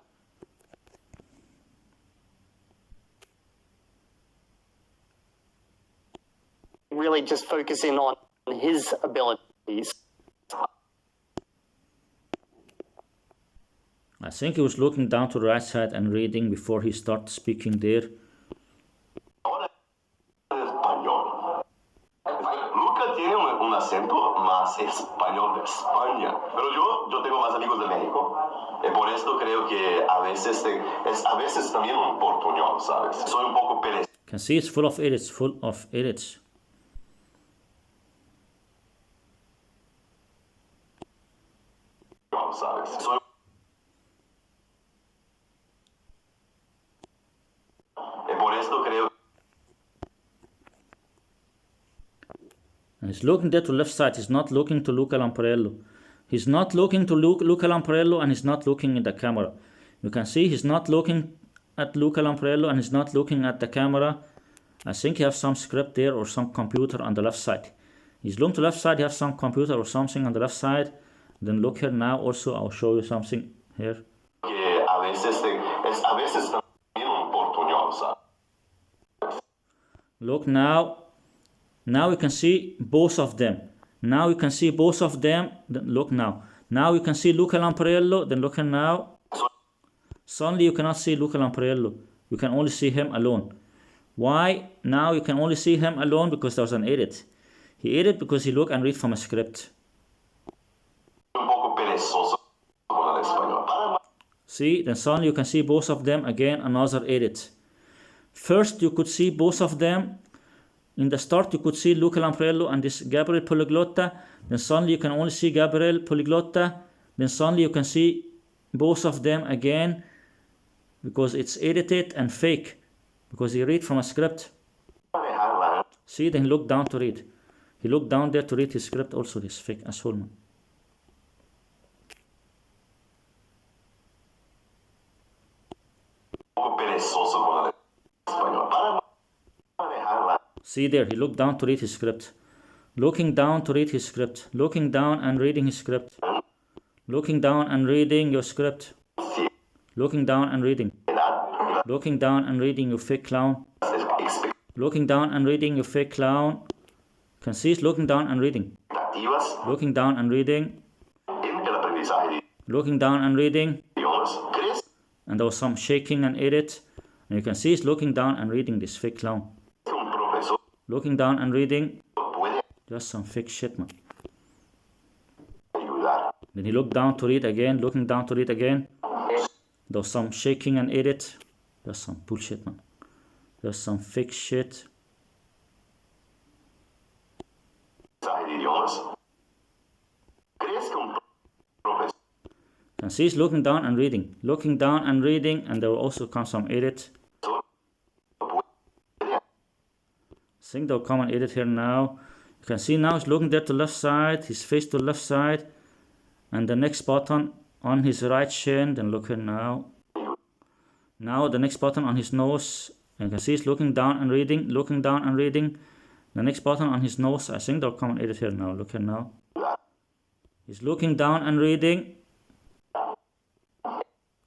Really just focus in on his abilities. I think he was looking down to the right side and reading before he started speaking there. Ahora español. Luca tiene un acento más español de España, pero yo tengo más amigos de México. Y por esto creo que a veces es a veces también un portuñol, ¿sabes? Soy un poco perezoso, Can see it's full of edits, full of edits. ¿sabes? Y por esto creo And he's looking there to left side. He's not looking to Luca Lamparello. He's not looking to Luca Lamparello, and he's not looking in the camera. You can see he's not looking at Luca Lamparello and he's not looking at the camera. I think he has some script there or some computer on the left side. He's looking to left side, he has some computer or something on the left side. Then look here now also, I'll show you something here. que a veces es a veces también un portuñol, ¿sabes? Look now. Now you can see both of them. Now you can see both of them. Then look now. Now you can see Luca Lamparello. Then look here now. Suddenly you cannot see Luca Lamparello. You can only see him alone. Why? Now you can only see him alone because there was an edit. He edit because he look and read from a script. Un poco perezoso con el español. See, then suddenly you can see both of them again, another edit. First you could see both of them. In the start you could see Luca Lamparello and this Gabriel Poliglota. Then suddenly you can only see Gabriel Poliglota. Then suddenly you can see both of them again because it's edited and fake. Because he read from a script. See, then he looked down to read. He looked down there to read his script also, this fake asshole man. Un poco perezoso con el español. Para manejarla. See there, he looked down to read his script. Looking down to read his script. Looking down and reading his script. Looking down and reading your script. Looking down and reading. Looking down and reading, you fake clown. Looking down and reading, you fake clown. Can see he's looking down and reading. Expectativas Looking down and reading. en el aprendizaje de Looking down and reading. idiomas. ¿Crees And there was some shaking and edit. And you can see he's looking down and reading, this fake clown. que un profesor Looking down and reading. puede Just some fake shit, man. ayudar? Then he looked down to read again, looking down to read again. There was some shaking and edit. Just some bullshit, man. Just some fake shit. Aprendizaje de idiomas. ¿Crees que un profesor Can see he's looking down and reading. Looking down and reading, and there will also come some edit. puede I think there will come an edit here now. You can see now he's looking there to left side, his face to left side. And the next button on his right chin, then look here now. Now the next button on his nose. And you can see he's looking down and reading, looking down and reading. The next button on his nose, I think there'll come an edit here now. Look here now. He's looking down and reading.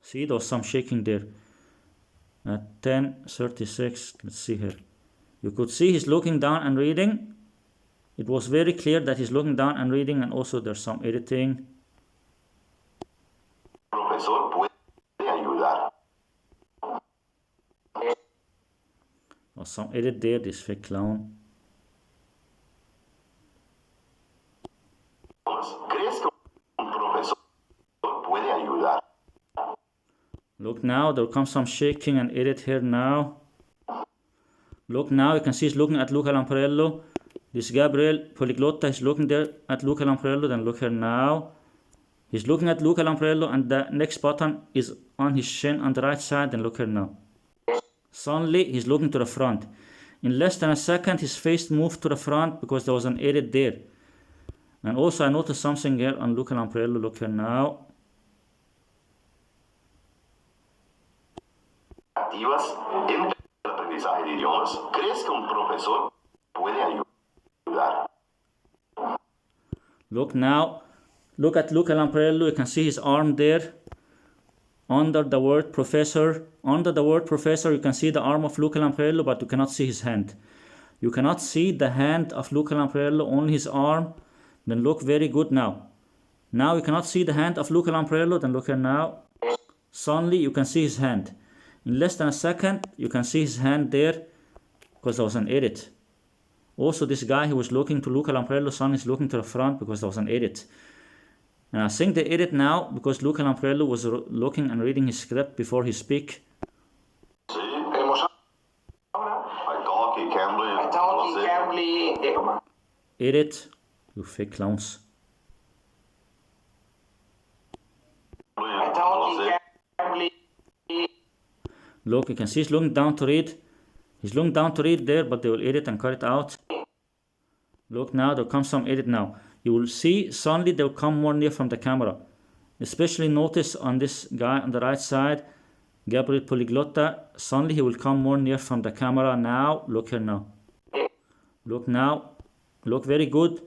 See, there was some shaking there. At 10:36, let's see here. You could see he's looking down and reading. It was very clear that he's looking down and reading, and also there's some editing. profesor puede ayudar? Or some edit there, this fake clown. ¿Crees que un profesor puede ayudar? Look now, there comes some shaking and edit here now. Look now, you can see he's looking at Luca Lamparello. This Gabriel Poliglota is looking there at Luca Lamparello. Then look here now. He's looking at Luca Lamparello, and the next button is on his chin on the right side. Then look here now. Suddenly, he's looking to the front. In less than a second, his face moved to the front because there was an edit there. And also, I noticed something here on Luca Lampriello. Look here now. En el aprendizaje de idiomas, ¿crees que un profesor puede ayudar? Look now. Look at Luca Lampriello. You can see his arm there. Under the word professor. Under the word professor, you can see the arm of Luca Lampriello, but you cannot see his hand. You cannot see the hand of Luca Lampriello, only his arm. Then look very good now. Now you cannot see the hand of Luca Lampriello. Then look here now. Suddenly you can see his hand. In less than a second, you can see his hand there because there was an edit. Also, this guy who was looking to Luca Lampriello, suddenly is looking to the front because there was an edit. And I think they edit now because Luca Lampriello was looking and reading his script before he speak. Edit, you fake clowns. Look, you can see he's looking down to read. He's looking down to read there, but they will edit and cut it out. Look now, there comes some edit now. You will see suddenly they will come more near from the camera. Especially notice on this guy on the right side, Gabriel Poliglota. Suddenly he will come more near from the camera now. Look here now. Look now. Look very good.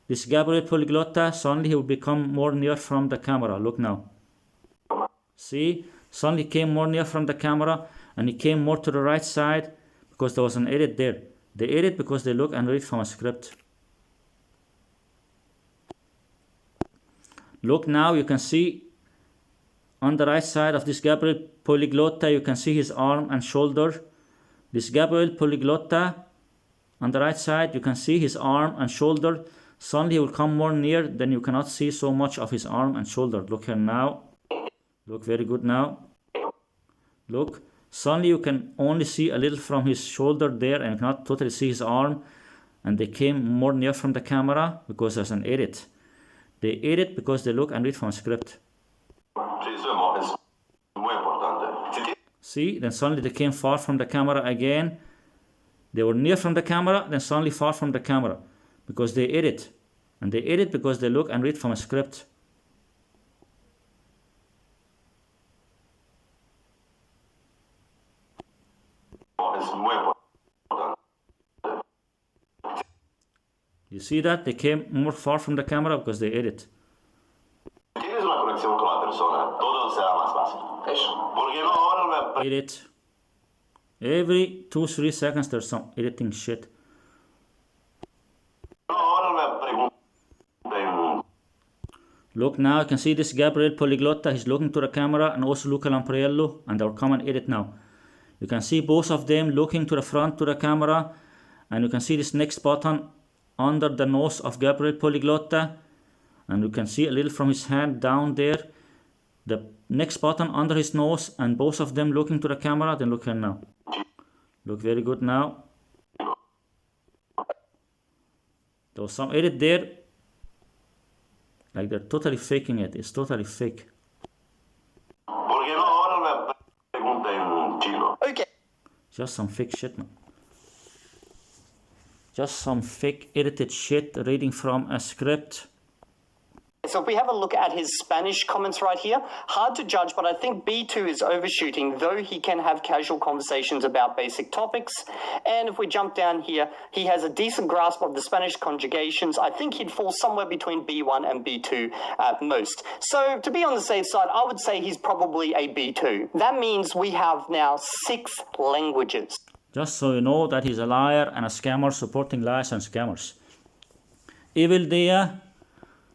This Gabriel Poliglota, suddenly he will become more near from the camera. Look now. See? Suddenly came more near from the camera and he came more to the right side because there was an edit there. They edit because they look and read from a script. Look now, you can see on the right side of this Gabriel Poliglota, you can see his arm and shoulder. This Gabriel Poliglota, on the right side, you can see his arm and shoulder. Suddenly he will come more near, then you cannot see so much of his arm and shoulder. Look here now. Look very good now. Look. Suddenly you can only see a little from his shoulder there and cannot totally see his arm. And they came more near from the camera because there's an edit. They edit because they look and read from a script. See, then suddenly they came far from the camera again. They were near from the camera, then suddenly far from the camera. Because they edit. And they edit because they look and read from a script. You see that? They came more far from the camera because they edit. Edit. Every 2-3 seconds there's some editing shit. Look now, you can see this Gabriel Poliglota, he's looking to the camera, and also Luca Lampriello, and they'll come and edit now. You can see both of them looking to the front to the camera, and you can see this next button under the nose of Gabriel Poliglota, and you can see a little from his hand down there. The next button under his nose, and both of them looking to the camera. Then look here now. Look very good now. There was some edit there. Like they're totally faking it. It's totally fake. Okay. Just some fake shit, man. Just some fake edited shit reading from a script. So if we have a look at his Spanish comments right here, hard to judge, but I think B2 is overshooting, though he can have casual conversations about basic topics. And if we jump down here, he has a decent grasp of the Spanish conjugations. I think he'd fall somewhere between B1 and B2 at most. So to be on the safe side, I would say he's probably a B2. That means we have now 6 languages. Just so you know that he's a liar and a scammer supporting lies and scammers. Evildea.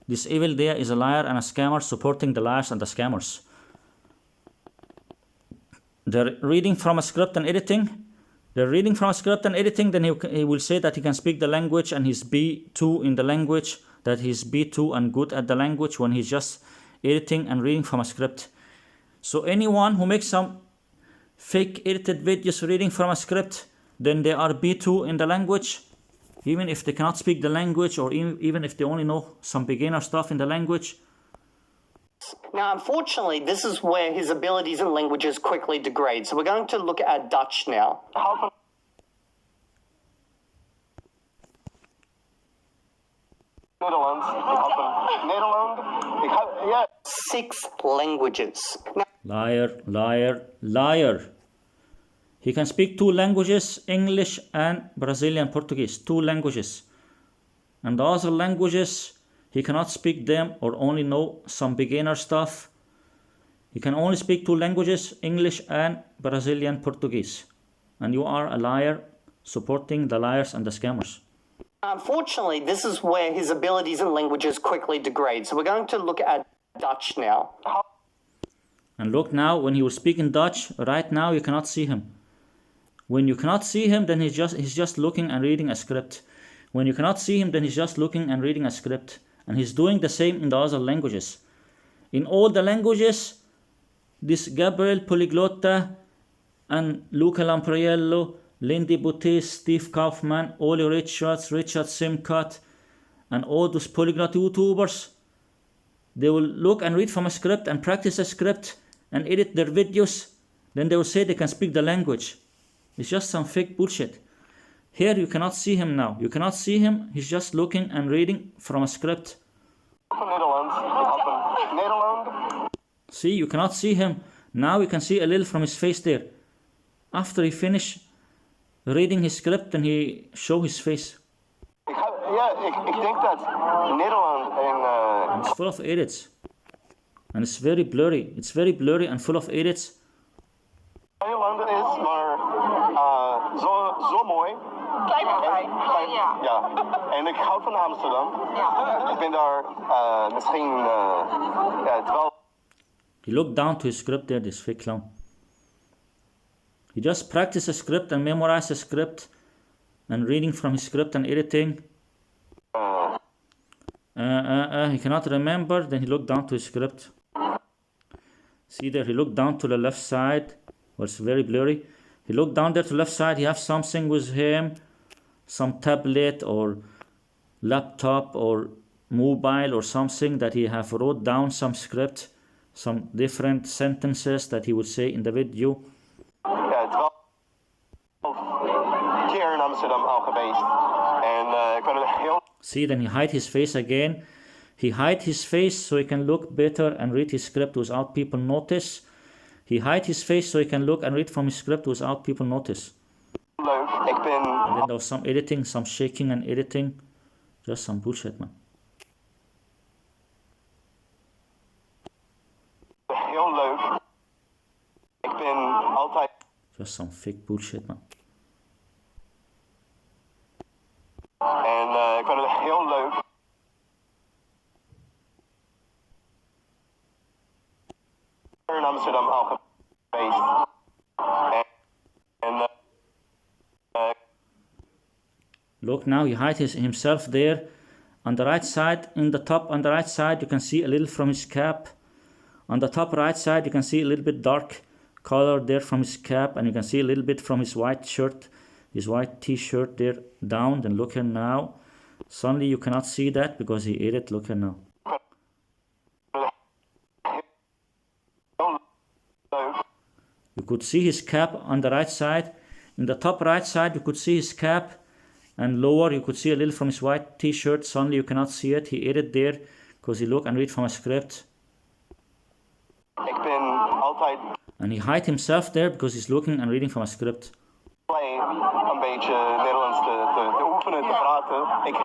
This Evildea is a liar and a scammer supporting the liars and the scammers. They're reading from a script and editing. They're reading from a script and editing, then he will say that he can speak the language and he's B2 in the language, that he's B2 and good at the language when he's just editing and reading from a script. So anyone who makes some fake edited videos reading from a script, then they are B2 in the language. Even if they cannot speak the language, or even if they only know some beginner stuff in the language. Now, unfortunately, this is where his abilities in languages quickly degrade. So we're going to look at Dutch now. Nederlands. Ik had een Nederland. Ik had, ja. 6 languages. Now, Liar, liar, liar. He can speak 2 languages, English and Brazilian Portuguese. 2 languages. And the other languages, he cannot speak them or only know some beginner stuff. He can only speak 2 languages, English and Brazilian Portuguese. And you are a liar, supporting the liars and the scammers. unfortunately, this is where his abilities in languages quickly degrade. So we're going to look at Dutch now. And look now, when he was speaking Dutch, right now you cannot see him. When you cannot see him, then he's just looking and reading a script. When you cannot see him, then he's just looking and reading a script. And he's doing the same in the other languages. In all the languages, this Gabriel Poliglota and Luca Lampriello, Lindy Boutis, Steve Kaufman, Oli Richards, Richard Simcott, and all those polyglot YouTubers, they will look and read from a script and practice a script and edit their videos. Then they will say they can speak the language. It's just some fake bullshit. Here you cannot see him now. You cannot see him. He's just looking and reading from a script. See, you cannot see him. Now you can see a little from his face there. After he finished reading his script, then he show his face. Ik denk dat Nederland en... And it's full of edits. And it's very blurry. It's very blurry and full of edits. Nederland is, maar zo mooi. Klein, ja. Ja, en ik hou van Amsterdam. Ja. Ik ben daar misschien 12... He looked down to his script there, this fake clown. He just practiced a script and memorized a script and reading from his script and editing. He cannot remember, then he looked down to his script. See there, he looked down to the left side, where it's very blurry. He looked down there to the left side, he has something with him, some tablet or laptop or mobile or something that he have wrote down some script, some different sentences that he would say in the video. Ja, 12 keer in Amsterdam al geweest. En ik ben er heel... See, then he hide his face again. He hide his face so he can look better and read his script without people notice. He hide his face so he can look and read from his script without people notice. Leuk, ik ben... And then there was some editing, some shaking and editing. Just some bullshit, man. Heel leuk. Ik ben altijd... Just some fake bullshit, man. En ik ben er heel leuk. In Amsterdam al geweest. Look now, he hide himself there. On the right side, in the top on the right side, you can see a little from his cap. On the top right side, you can see a little bit dark color there from his cap. And you can see a little bit from his white shirt, his white t-shirt there down. Then look here now. Suddenly you cannot see that because he ate it. Look here now. You could see his cap on the right side. In the top right side, you could see his cap. And lower, you could see a little from his white t-shirt. Suddenly you cannot see it. He ate it there because he looked and read from a script. Ik ben altijd... And he hide himself there because he's looking and reading from a script. Een beetje Nederlands te oefenen, te praten.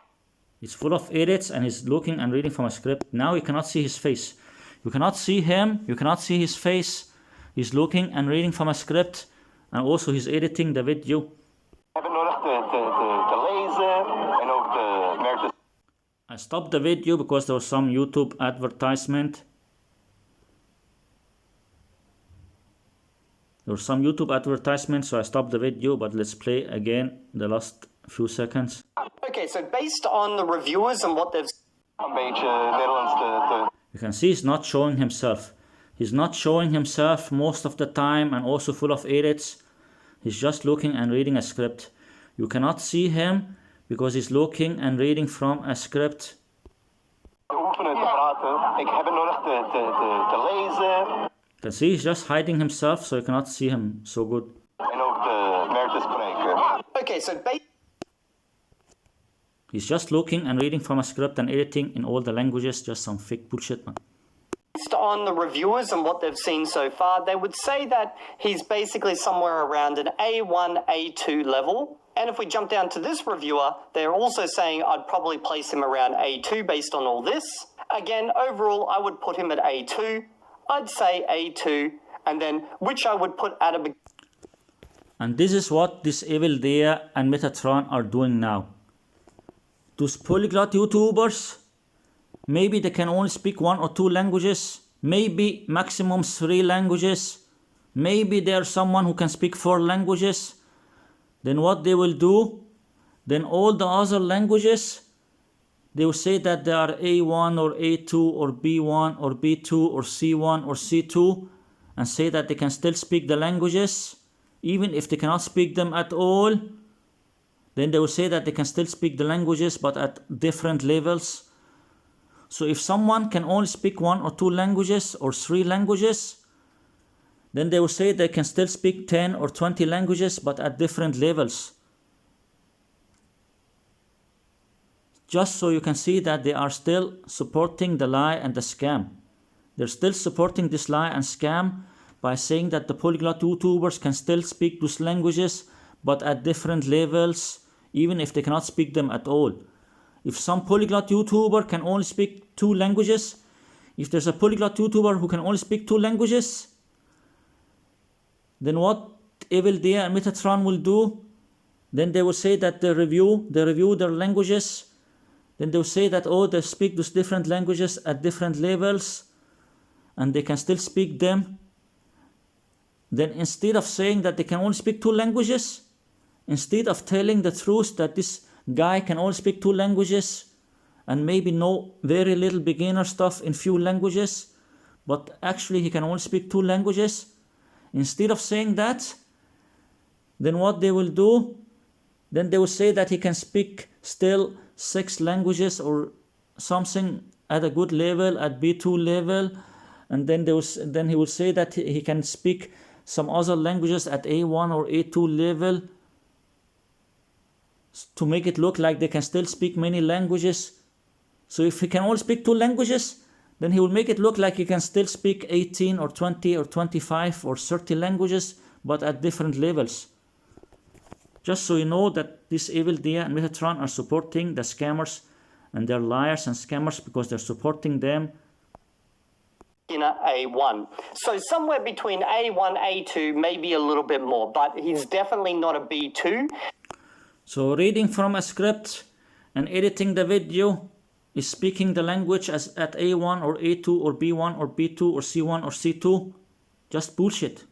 He's full of edits and he's looking and reading from a script. Now you cannot see his face. You cannot see him. You cannot see his face. He's looking and reading from a script. And also he's editing the video. We hebben nodig te lezen en ook te merken. I stopped the video because there was some YouTube advertisement. There was some YouTube advertisement, so I stopped the video, but let's play again the last few seconds. Okay, so based on the reviewers and what they've... Een beetje Nederlands te... You can see he's not showing himself. He's not showing himself most of the time and also full of edits. He's just looking and reading a script. You cannot see him because he's looking and reading from a script. vanuit te praten. Ik heb het nodig te lezen. You can see he's just hiding himself, so you cannot see him so good. En ook meer te spreken. Okay, so He's just looking and reading from a script and editing in all the languages, just some fake bullshit, man. based on the reviewers and what they've seen so far, they would say that he's basically somewhere around an A1, A2 level. And if we jump down to this reviewer, they're also saying I'd probably place him around A2 based on all this. Again, overall, I would put him at A2. I'd say A2, and then which I would put at a... And this is what this Evildea and Metatron are doing now. Those polyglot YouTubers, maybe they can only speak 1 or 2 languages, maybe maximum 3 languages, maybe there's someone who can speak 4 languages. Then what they will do, then all the other languages, they will say that they are A1 or A2 or B1 or B2 or C1 or C2, and say that they can still speak the languages, even if they cannot speak them at all. Then they will say that they can still speak the languages, but at different levels. So if someone can only speak 1 or 2 languages or 3 languages, then they will say they can still speak 10 or 20 languages, but at different levels. Just so you can see that they are still supporting the lie and the scam. They're still supporting this lie and scam by saying that the polyglot YouTubers can still speak those languages, but at different levels, even if they cannot speak them at all. If some polyglot YouTuber can only speak 2 languages, if there's a polyglot YouTuber who can only speak 2 languages, then what Evildea and Metatron will do, then they will say that they review their languages. Then they will say that, oh, they speak those different languages at different levels, and they can still speak them. Then instead of saying that they can only speak 2 languages, instead of telling the truth that this guy can only speak 2 languages and maybe know very little beginner stuff in few languages, but actually he can only speak 2 languages, instead of saying that, then what they will do, then they will say that he can speak still 6 languages or something at a good level, at B2 level, and then he will say that he can speak some other languages at A1 or A2 level, to make it look like they can still speak many languages. So if he can only speak 2 languages, then he will make it look like he can still speak 18 or 20 or 25 or 30 languages, but at different levels. Just so you know that this Evildea and Metatron are supporting the scammers, and they're liars and scammers because they're supporting them. In a A1. So somewhere between A1, A2, maybe a little bit more, but he's definitely not a B2. So reading from a script and editing the video is speaking the language as at A1 or A2 or B1 or B2 or C1 or C2. Just bullshit.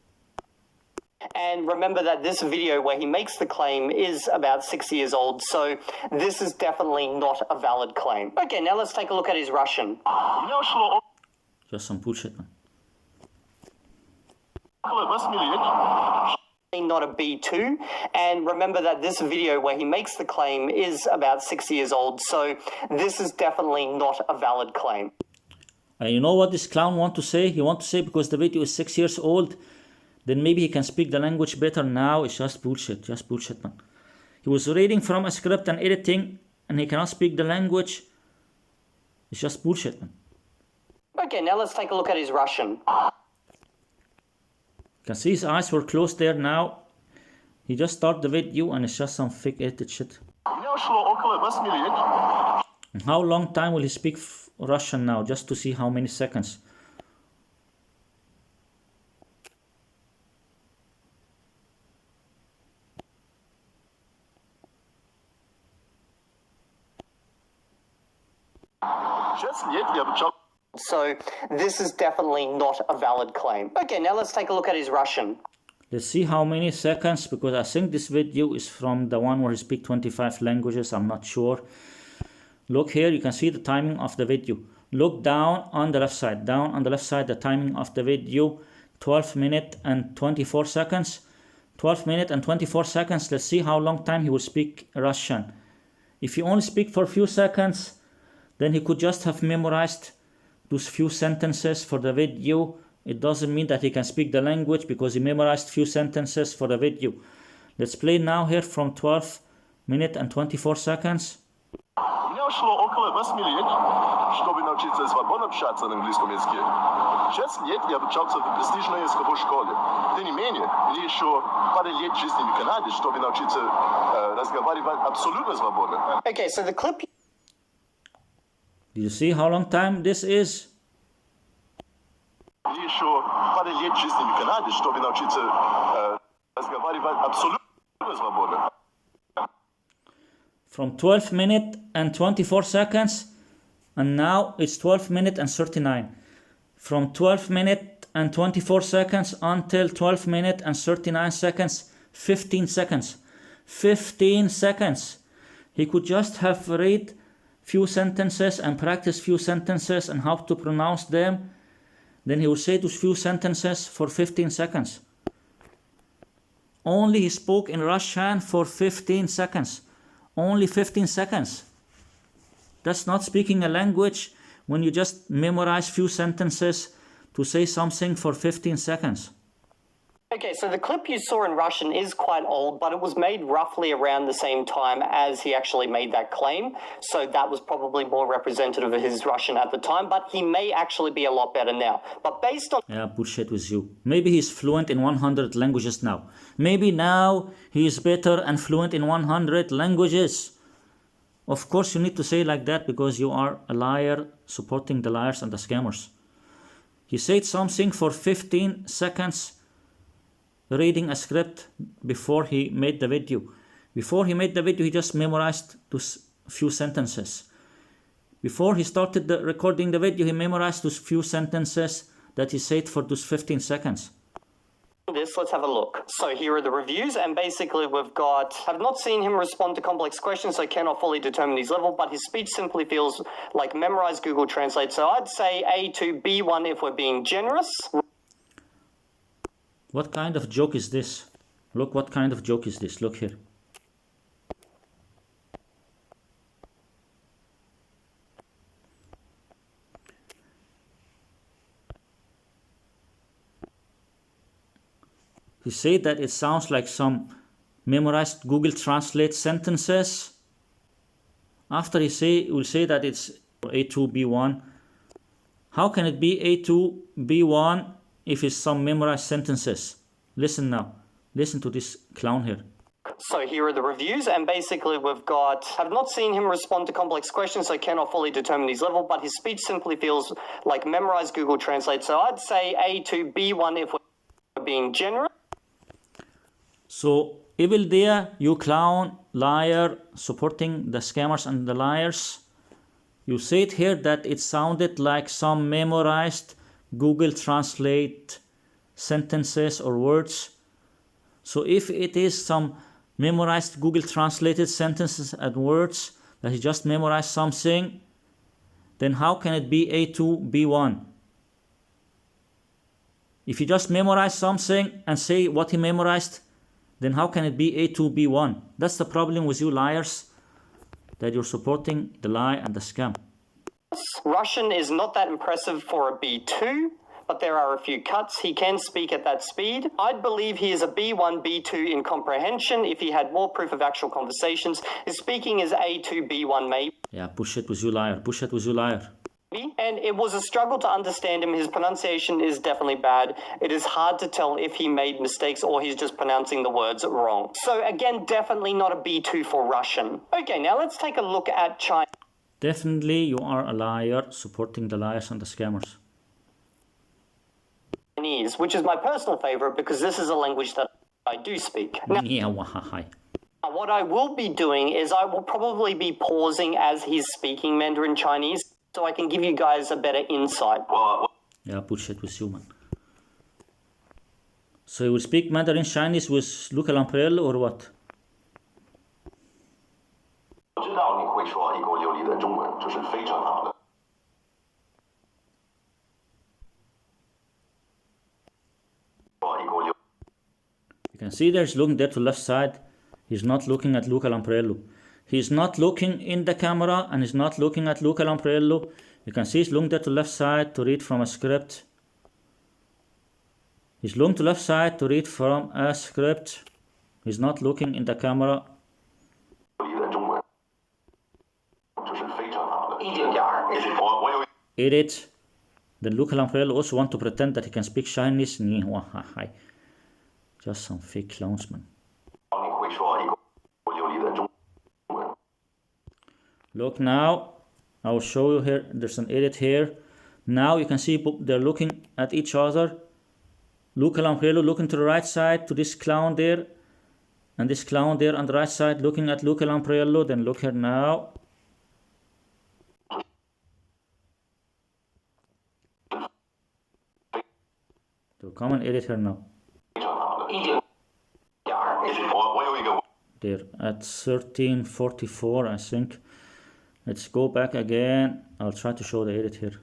And remember that this video where he makes the claim is about 6 years old, so this is definitely not a valid claim. Okay, now let's take a look at his Russian. Just some bullshit, man. Not a B2, and remember that this video where he makes the claim is about 6 years old, so this is definitely not a valid claim. And you know what this clown want to say? He want to say because the video is 6 years old, then maybe he can speak the language better now. It's just bullshit, man. He was reading from a script and editing, and he cannot speak the language. It's just bullshit, man. Okay, now let's take a look at his Russian. You can see his eyes were closed there now. He just started the video and it's just some fake edited shit. And how long time will he speak Russian now? Just to see how many seconds. So this is definitely not a valid claim. Okay, now let's take a look at his Russian. Let's see how many seconds, because I think this video is from the one where he speaks 25 languages. I'm not sure. Look here, you can see the timing of the video. Look down on the left side. Down on the left side, the timing of the video, 12 minutes and 24 seconds. 12 minutes and 24 seconds. Let's see how long time he will speak Russian. If you only speak for a few seconds, then he could just have memorized those few sentences for the video. It doesn't mean that he can speak the language because he memorized few sentences for the video. Let's play now here from 12 minutes and 24 seconds. Мне ушло около 8 лет, чтобы научиться свободно общаться на английском языке. 6 лет я обучался в престижной языковой школе. Тем не менее, мне еще пару лет жизни в Канаде, чтобы научиться разговаривать абсолютно свободно. Okay, so the clip. Do you see how long time this is? Мне еще пару лет жизни в Канаде, чтобы научиться разговаривать абсолютно свободно. From 12 minutes and 24 seconds, and now it's 12 minutes and 39. From 12 minutes and 24 seconds until 12 minutes and 39 seconds, 15 seconds. 15 seconds. He could just have read few sentences and practice few sentences and how to pronounce them. Then he would say those few sentences for 15 seconds. Only he spoke in Russian for 15 seconds. Only 15 seconds. That's not speaking a language when you just memorize few sentences to say something for 15 seconds. Okay, so the clip you saw in Russian is quite old, but it was made roughly around the same time as he actually made that claim. So that was probably more representative of his Russian at the time, but he may actually be a lot better now. But based on... Yeah, bullshit with you. Maybe he's fluent in 100 languages now. Maybe now he is better and fluent in 100 languages. Of course you need to say like that because you are a liar supporting the liars and the scammers. He said something for 15 seconds reading a script before he made the video. Before he made the video, he just memorized those few sentences. Before he started recording the video, he memorized those few sentences that he said for those 15 seconds. Let's have a look. So here are the reviews, and basically we've got, have not seen him respond to complex questions, so cannot fully determine his level, but his speech simply feels like memorized Google Translate. So I'd say A to B1 if we're being generous. What kind of joke is this? Look, what kind of joke is this? Look here. He said that it sounds like some memorized Google Translate sentences. After he will say that it's A2, B1. How can it be A2, B1 if it's some memorized sentences? Listen now. Listen to this clown here. So here are the reviews, and basically we've got, have not seen him respond to complex questions, so cannot fully determine his level, but his speech simply feels like memorized Google Translate. So I'd say A to B1 if we're being generous. So, Evildea, you clown, liar, supporting the scammers and the liars. You said here that it sounded like some memorized Google Translate sentences or words. So if it is some memorized Google Translated sentences and words that he just memorized something, then how can it be A2, B1? If he just memorized something and say what he memorized, then how can it be A2, B1? That's the problem with you liars, that you're supporting the lie and the scam. Russian is not that impressive for a B2, but there are a few cuts. He can speak at that speed. I'd believe he is a B1, B2 in comprehension if he had more proof of actual conversations. His speaking is A2, B1 maybe. Yeah, push it with you liar, push it with you liar. And it was a struggle to understand him. His pronunciation is definitely bad. It is hard to tell if he made mistakes or he's just pronouncing the words wrong. So again, definitely not a B2 for Russian. Okay, now let's take a look at China. Definitely you are a liar supporting the liars and the scammers. Chinese, which is my personal favorite because this is a language that I do speak. Now, what I will be doing is I will probably be pausing as he's speaking Mandarin Chinese, so I can give you guys a better insight. Yeah, bullshit with you, man. So you will speak Mandarin Chinese with Luca Lampriello or what? You can see there he's looking there to left side. He's not looking at Luca Lampriello. He's not looking in the camera and he's not looking at Luca Lampriello. You can see he's looking there to left side to read from a script. He's looking to left side to read from a script. He's not looking in the camera. Edit. Then Luca Lampriello also want to pretend that he can speak Chinese. Just some fake clowns, man. Look now, I will show you here, there's an edit here. Now you can see they're looking at each other. Luca Lampriello looking to the right side to this clown there. And this clown there on the right side looking at Luca Lampriello. Then look here now. So come and edit here now. There at 13:44 I think. Let's go back again. I'll try to show the edit here.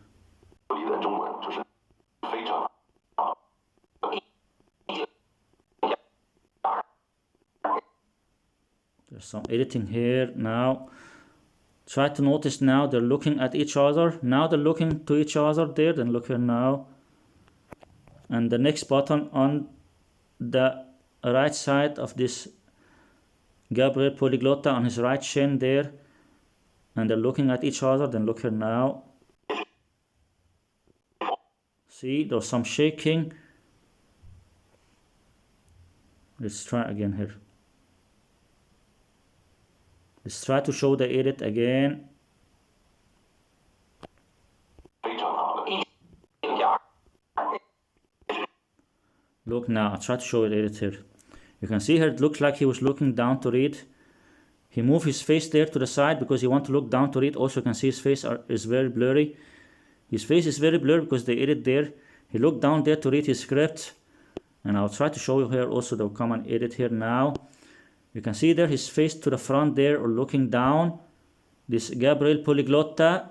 There's some editing here now. Try to notice now they're looking at each other. Now they're looking to each other there. Then look here now. And the next button on the right side of this Gabriel Poliglota on his right shin there. And they're looking at each other. Then look here now. See, there's some shaking. Let's try again here. Let's try to show the edit again. Look now, I'll try to show the edit here. You can see here it looks like he was looking down to read. He moved his face there to the side because he wants to look down to read. Also you can see his face is very blurry. His face is very blurry because they edit there. He looked down there to read his script. And I'll try to show you here also the common edit here now. You can see there his face to the front there or looking down. This Gabriel Poliglota.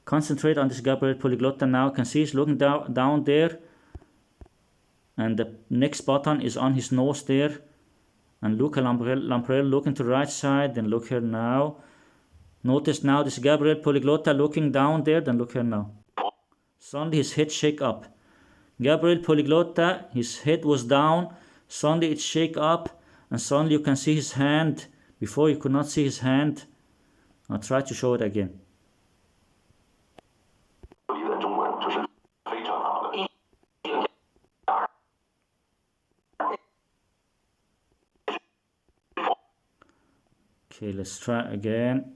Concentrate on this Gabriel Poliglota now. You can see he's looking down there. And the next button is on his nose there. And Luca Lampriello looking to the right side. Then look here now. Notice now this Gabriel Poliglota looking down there. Then look here now. Suddenly his head shake up. Gabriel Poliglota, his head was down. Suddenly it shake up. And suddenly you can see his hand. Before you could not see his hand. I'll try to show it again. Okay, let's try again.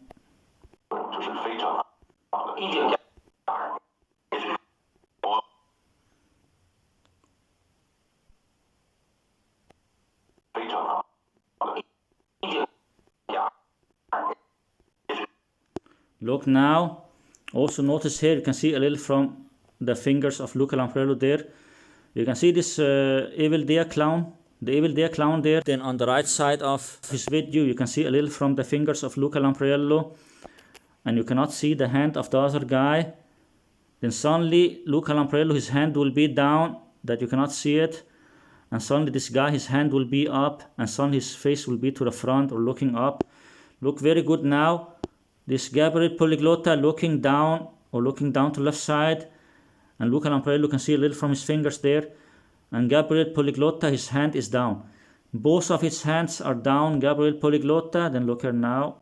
Look now. Also notice here you can see a little from the fingers of Luca Lampriello there. You can see this Evildea clown. The Evildea clown there. Then on the right side of his video you can see a little from the fingers of Luca Lampriello. And you cannot see the hand of the other guy. Then suddenly Luca Lampriello, his hand will be down that you cannot see it. And suddenly this guy, his hand will be up. And suddenly his face will be to the front or looking up. Look very good now. This Gabriel Poliglota looking down or looking down to left side. And Luca Lampriello can see a little from his fingers there. And Gabriel Poliglota, his hand is down. Both of his hands are down. Gabriel Poliglota, then look here now.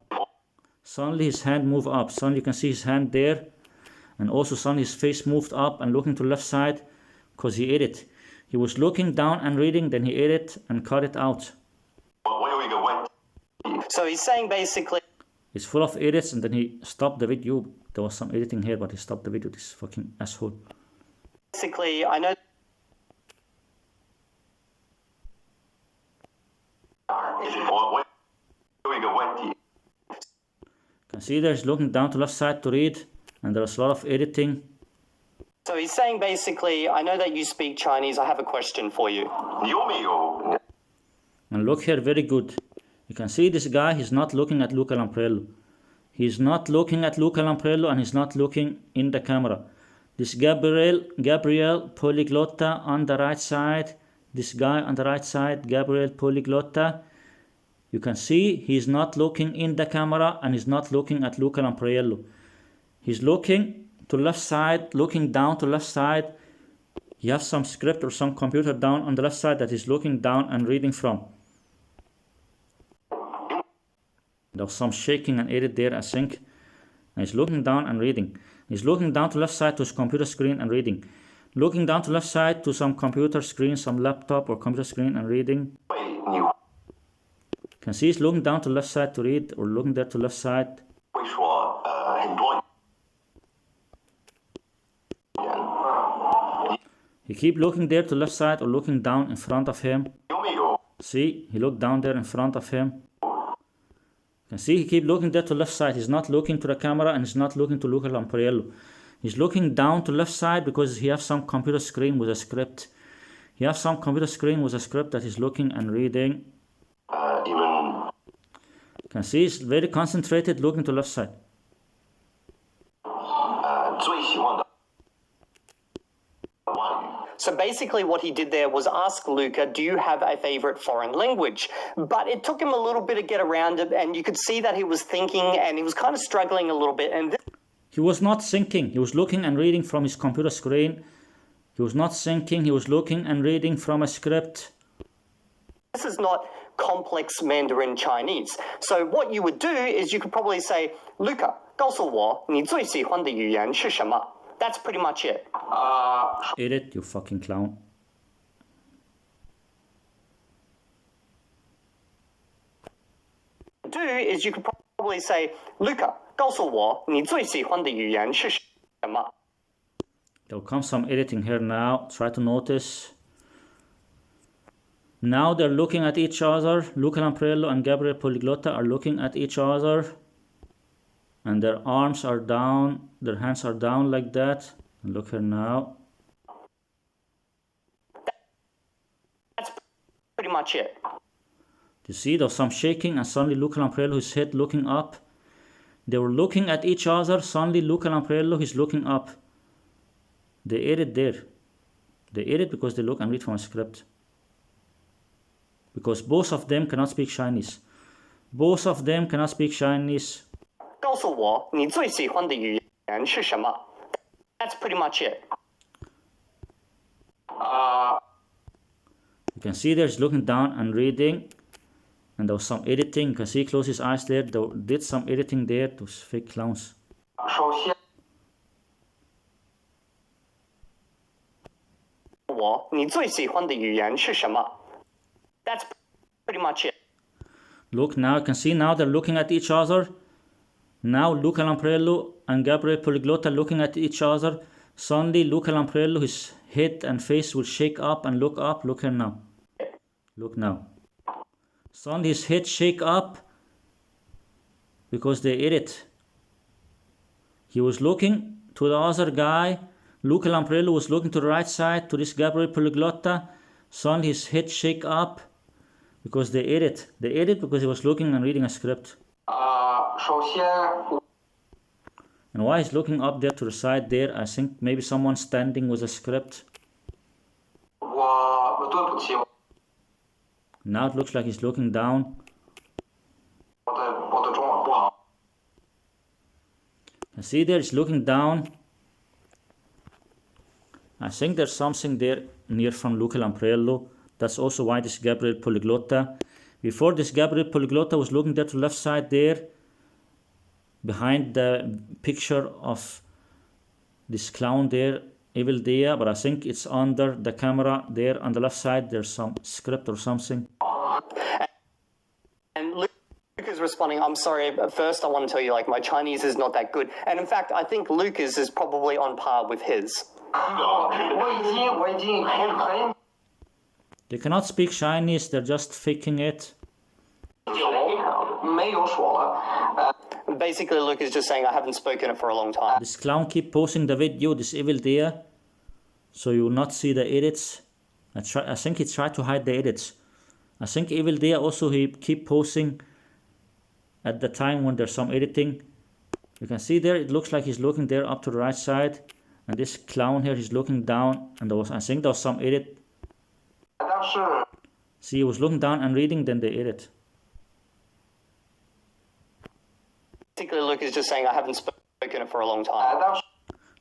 Suddenly his hand moved up. Suddenly you can see his hand there. And also suddenly his face moved up and looking to left side. Because he ate it. He was looking down and reading, then he ate it and cut it out. So he's saying basically... It's full of edits and then he stopped the video. There was some editing here, but he stopped the video, this fucking asshole. Basically, I know... You can see there he's looking down to left side to read, and there's a lot of editing. So he's saying basically, I know that you speak Chinese, I have a question for you. And look here, very good. You can see this guy, he's not looking at Luca Lampriello. He's not looking at Luca Lampriello and he's not looking in the camera. This Gabriel Poliglota on the right side. This guy on the right side, Gabriel Poliglota. You can see he's not looking in the camera and he's not looking at Luca Lampriello. He's looking to left side, looking down to left side. You have some script or some computer down on the left side that he's looking down and reading from. There was some shaking and edit there, I think. And he's looking down and reading. He's looking down to left side to his computer screen and reading. Looking down to left side to some computer screen, some laptop or computer screen and reading. You can see he's looking down to left side to read, or looking there to left side. He keep looking there to left side or looking down in front of him. See, he looked down there in front of him. You can see he keep looking there to left side. He's not looking to the camera and he's not looking to Luca Lampriello. He's looking down to left side because he has some computer screen with a script. He has some computer screen with a script that he's looking and reading. You can see he's very concentrated looking to left side. So basically what he did there was ask Luca, do you have a favorite foreign language? But it took him a little bit to get around it, and you could see that he was thinking and he was kind of struggling a little bit. And he was not thinking. He was looking and reading from his computer screen. He was not thinking. He was looking and reading from a script. This is not complex Mandarin Chinese. So what you would do is you could probably say, Luca, 告诉我你最喜欢的语言是什么? That's pretty much it. Edit, you fucking clown. Do is you could probably say, Luca, 告诉我你最喜欢的语言是什么? There'll come some editing here now. Try to notice. Now they're looking at each other. Luca Lampriello and Gabriel Poliglota are looking at each other. And their arms are down, their hands are down like that. And look here now. That's pretty much it. You see, there's some shaking and suddenly Luca Lampriello, his head looking up. They were looking at each other. Suddenly Luca Lampriello, he's looking up. They edit there. They edit because they look and read from a script. Because both of them cannot speak Chinese. Both of them cannot speak Chinese. 告诉我你最喜欢的语言是什么? That's pretty much it. You can see there he's looking down and reading. And there was some editing. You can see he closed his eyes there. They did some editing there. Those fake clowns. 首先我你最喜欢的语言是什么? That's pretty much it. Look now, you can see now they're looking at each other. Now Luca Lampriello and Gabriel Poliglota looking at each other. Suddenly Luca Lampriello, his head and face will shake up and look up. Look here now. Look now. Suddenly his head shake up because they edit. He was looking to the other guy. Luca Lampriello was looking to the right side to this Gabriel Poliglota. Suddenly his head shake up because they edit. They edit because he was looking and reading a script. 首先 And why he's looking up there to the side there? I think maybe someone standing with a script. 我对不起 Now it looks like he's looking down. 我的中文不好 You see there, he's looking down. I think there's something there near from Luca Lampriello. That's also why this Gabriel Poliglota. Before this Gabriel Poliglota was looking there to the left side there. Behind the picture of this clown there, Evildea. But I think it's under the camera there on the left side. There's some script or something. And Luke is responding, I'm sorry, but first I want to tell you, like, my Chinese is not that good. And in fact, I think Lucas is probably on par with his. 我已经很 They cannot speak Chinese, they're just faking it. 没有说了 Basically, Luke is just saying, I haven't spoken it for a long time. This clown keep posting the video, this Evildea, so you will not see the edits. I think he tried to hide the edits. I think Evildea also he keep posting at the time when there's some editing. You can see there, it looks like he's looking there up to the right side. And this clown here, he's looking down. And I think there was some edit. 但是 See, he was looking down and reading, then they edit. Basically, Luke is just saying I haven't spoken it for a long time.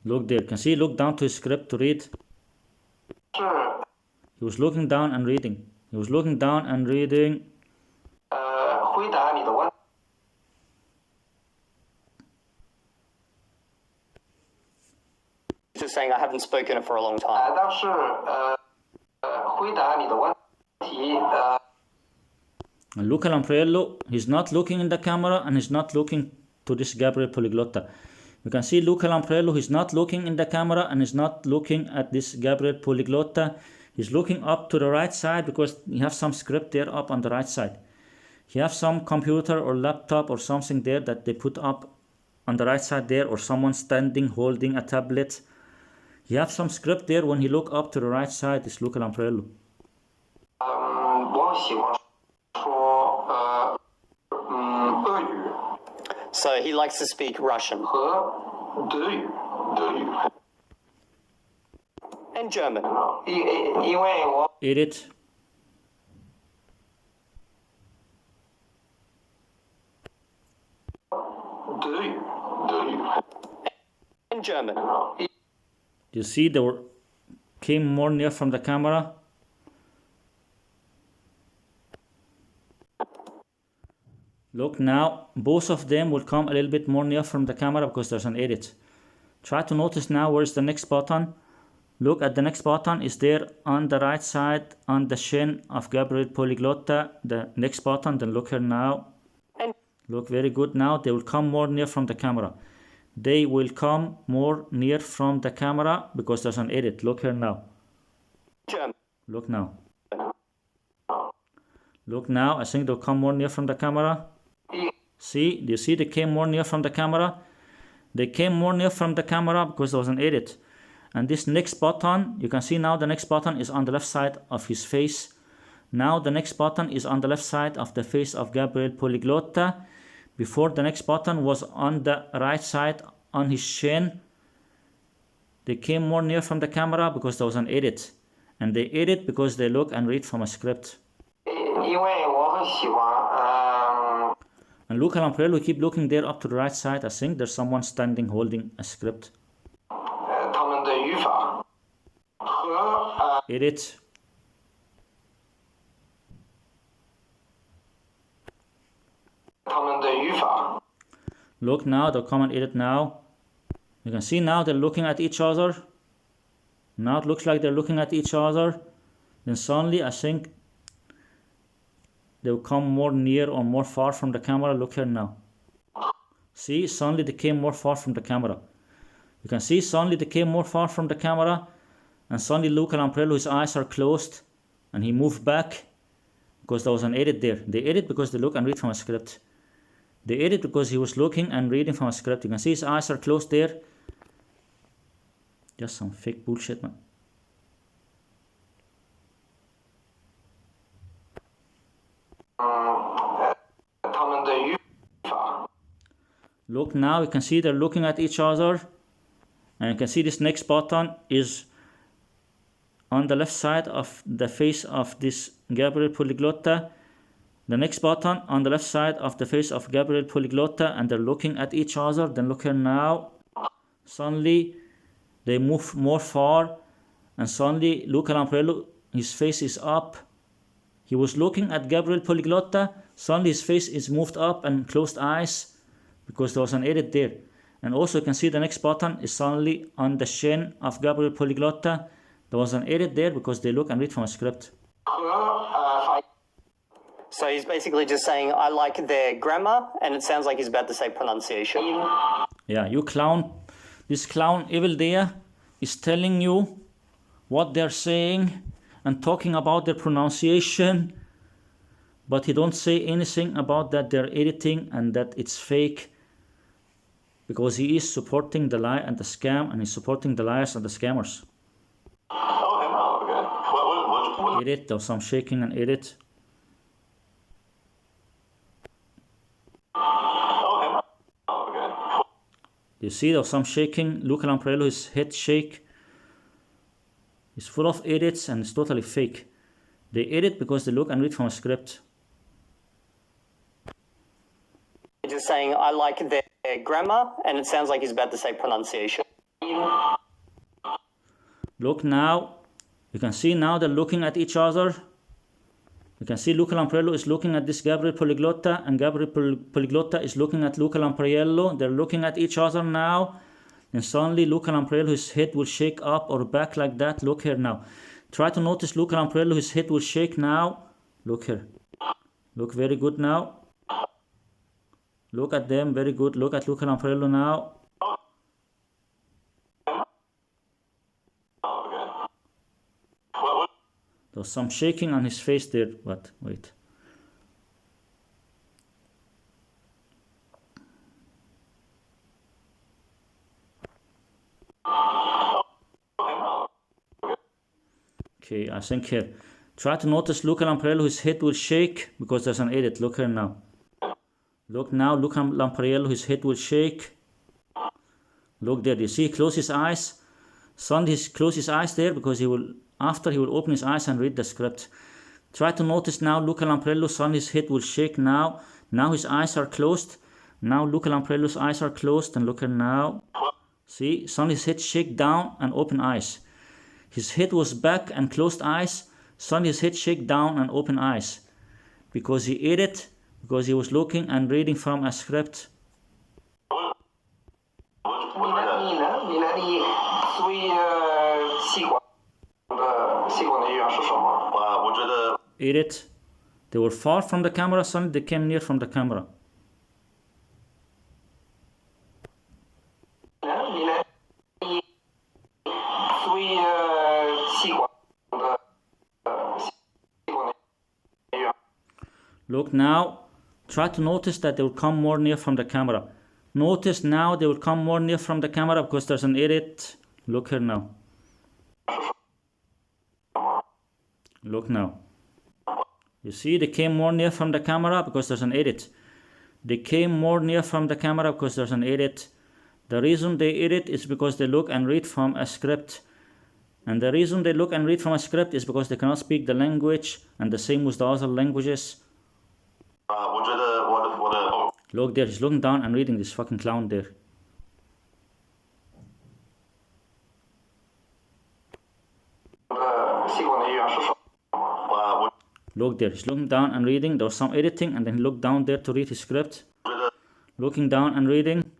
Look there. Can see, look down to his script to read. He was looking down and reading. He was looking down and reading. 回答你的问。 Just saying I haven't spoken it for a long time. 但是回答你的问题 And Luca Lampriello, he's not looking in the camera and he's not looking to this Gabriel Poliglota. You can see Luca Lampriello, he's not looking in the camera and he's not looking at this Gabriel Poliglota. He's looking up to the right side because you have some script there up on the right side. You have some computer or laptop or something there that they put up on the right side there, or someone standing holding a tablet. You have some script there. When he look up to the right side, it's Luca Lampriello. 我喜欢说俄语 So he likes to speak Russian 和德语 and German. 因为我 Edit. And German. You see they came more near from the camera. Look now, both of them will come a little bit more near from the camera because there's an edit. Try to notice now where's the next button. Look at the next button is there on the right side on the chin of Gabriel Poliglota. The next button, then look here now. Look very good now, they will come more near from the camera. They will come more near from the camera because there's an edit. Look here now. German. Look now. Look now, I think they'll come more near from the camera. See, do you see they came more near from the camera? They came more near from the camera because there was an edit. And this next button, you can see now the next button is on the left side of his face. Now the next button is on the left side of the face of Gabriel Poliglota. Before, the next button was on the right side on his chin. They came more near from the camera because there was an edit. And they edit because they look and read from a script. 因为我很喜欢 And Luca Lampriello, keep looking there up to the right side. I think there's someone standing holding a script. 他们的语法和 Edit. Look now, they'll come and edit now. You can see now they're looking at each other. Now it looks like they're looking at each other. Then suddenly I think they'll come more near or more far from the camera. Look here now. See, suddenly they came more far from the camera. You can see suddenly they came more far from the camera. And suddenly Luca Lampriello, his eyes are closed. And he moved back because there was an edit there. They edit because they look and read from a script. They edit because he was looking and reading from a script. You can see his eyes are closed there. Just some fake bullshit, man. Look now, you can see they're looking at each other. And you can see this next button is on the left side of the face of this Gabriel Poliglota. The next button on the left side of the face of Gabriel Poliglota, and they're looking at each other. Then look here now. Suddenly they move more far, and suddenly Luca Lampriello, his face is up. He was looking at Gabriel Poliglota. Suddenly his face is moved up and closed eyes because there was an edit there. And also you can see the next button is suddenly on the chin of Gabriel Poliglota. There was an edit there because they look and read from a script. So he's basically just saying, I like their grammar, and it sounds like he's about to say pronunciation. Yeah, you clown. This clown Evildea is telling you what they're saying and talking about their pronunciation, but he don't say anything about that they're editing and that it's fake, because he is supporting the lie and the scam, and he's supporting the liars and the scammers. Edit, there's some shaking and edit. You see there's some shaking. Luca Lampriello, his head shake. It's full of edits and it's totally fake. They edit because they look and read from a script. Just saying, I like their grammar, and it sounds like he's about to say pronunciation. Look now. You can see now they're looking at each other. You can see Luca Lampriello is looking at this Gabriel Poliglota, and Gabriel Poliglota is looking at Luca Lampriello. They're looking at each other now. And suddenly Luca Lampriello, his head will shake up or back like that. Look here now. Try to notice Luca Lampriello, his head will shake now. Look here. Look very good now. Look at them, very good. Look at Luca Lampriello now. There's some shaking on his face there. What? Wait. Okay, I think here. Try to notice Luca Lampriello, his head will shake because there's an edit. Look here now. Look now, Luca Lampriello, his head will shake. Look there, you see, close his eyes. Suddenly close his eyes there because he will open his eyes and read the script. Try to notice now Luca Lampriello, suddenly his head will shake now. Now his eyes are closed. Now Luca Lampriello's eyes are closed, and look here now. See, suddenly his head shake down and open eyes. His head was back and closed eyes. Suddenly his head shake down and open eyes. Because he ate it, because he was looking and reading from a script. Ate it. They were far from the camera, suddenly they came near from the camera. Look now, try to notice that they will come more near from the camera. Notice now they will come more near from the camera because there's an edit. Look here now. Look now. You see they came more near from the camera because there's an edit. They came more near from the camera because there's an edit. The reason they edit is because they look and read from a script. And the reason they look and read from a script is because they cannot speak the language, and the same with the other languages. Look there, he's looking down and reading, this fucking clown there. Look there, he's looking down and reading. There was some editing, and then he looked down there to read his script. Looking down and reading.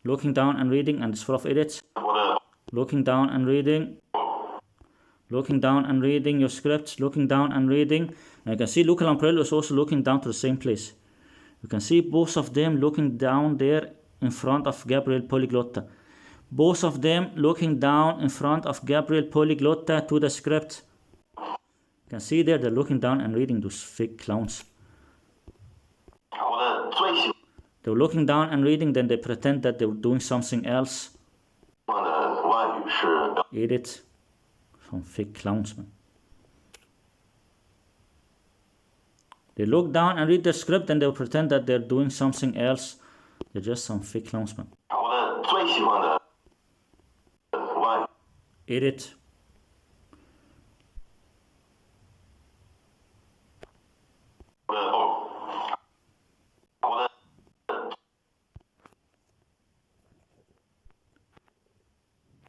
Looking down and reading, and it's full of edits. Looking down and reading. Looking down and reading your scripts. Looking down and reading. And you can see Luca Lampriello is also looking down to the same place. You can see both of them looking down there in front of Gabriel Poliglota. Both of them looking down in front of Gabriel Poliglota to the script. You can see there they're looking down and reading, those fake clowns. They were looking down and reading, then they pretend that they were doing something else. Edit. Some fake clowns, man. They look down and read the script, and they'll pretend that they're doing something else. They're just some fake clowns, man. Edit.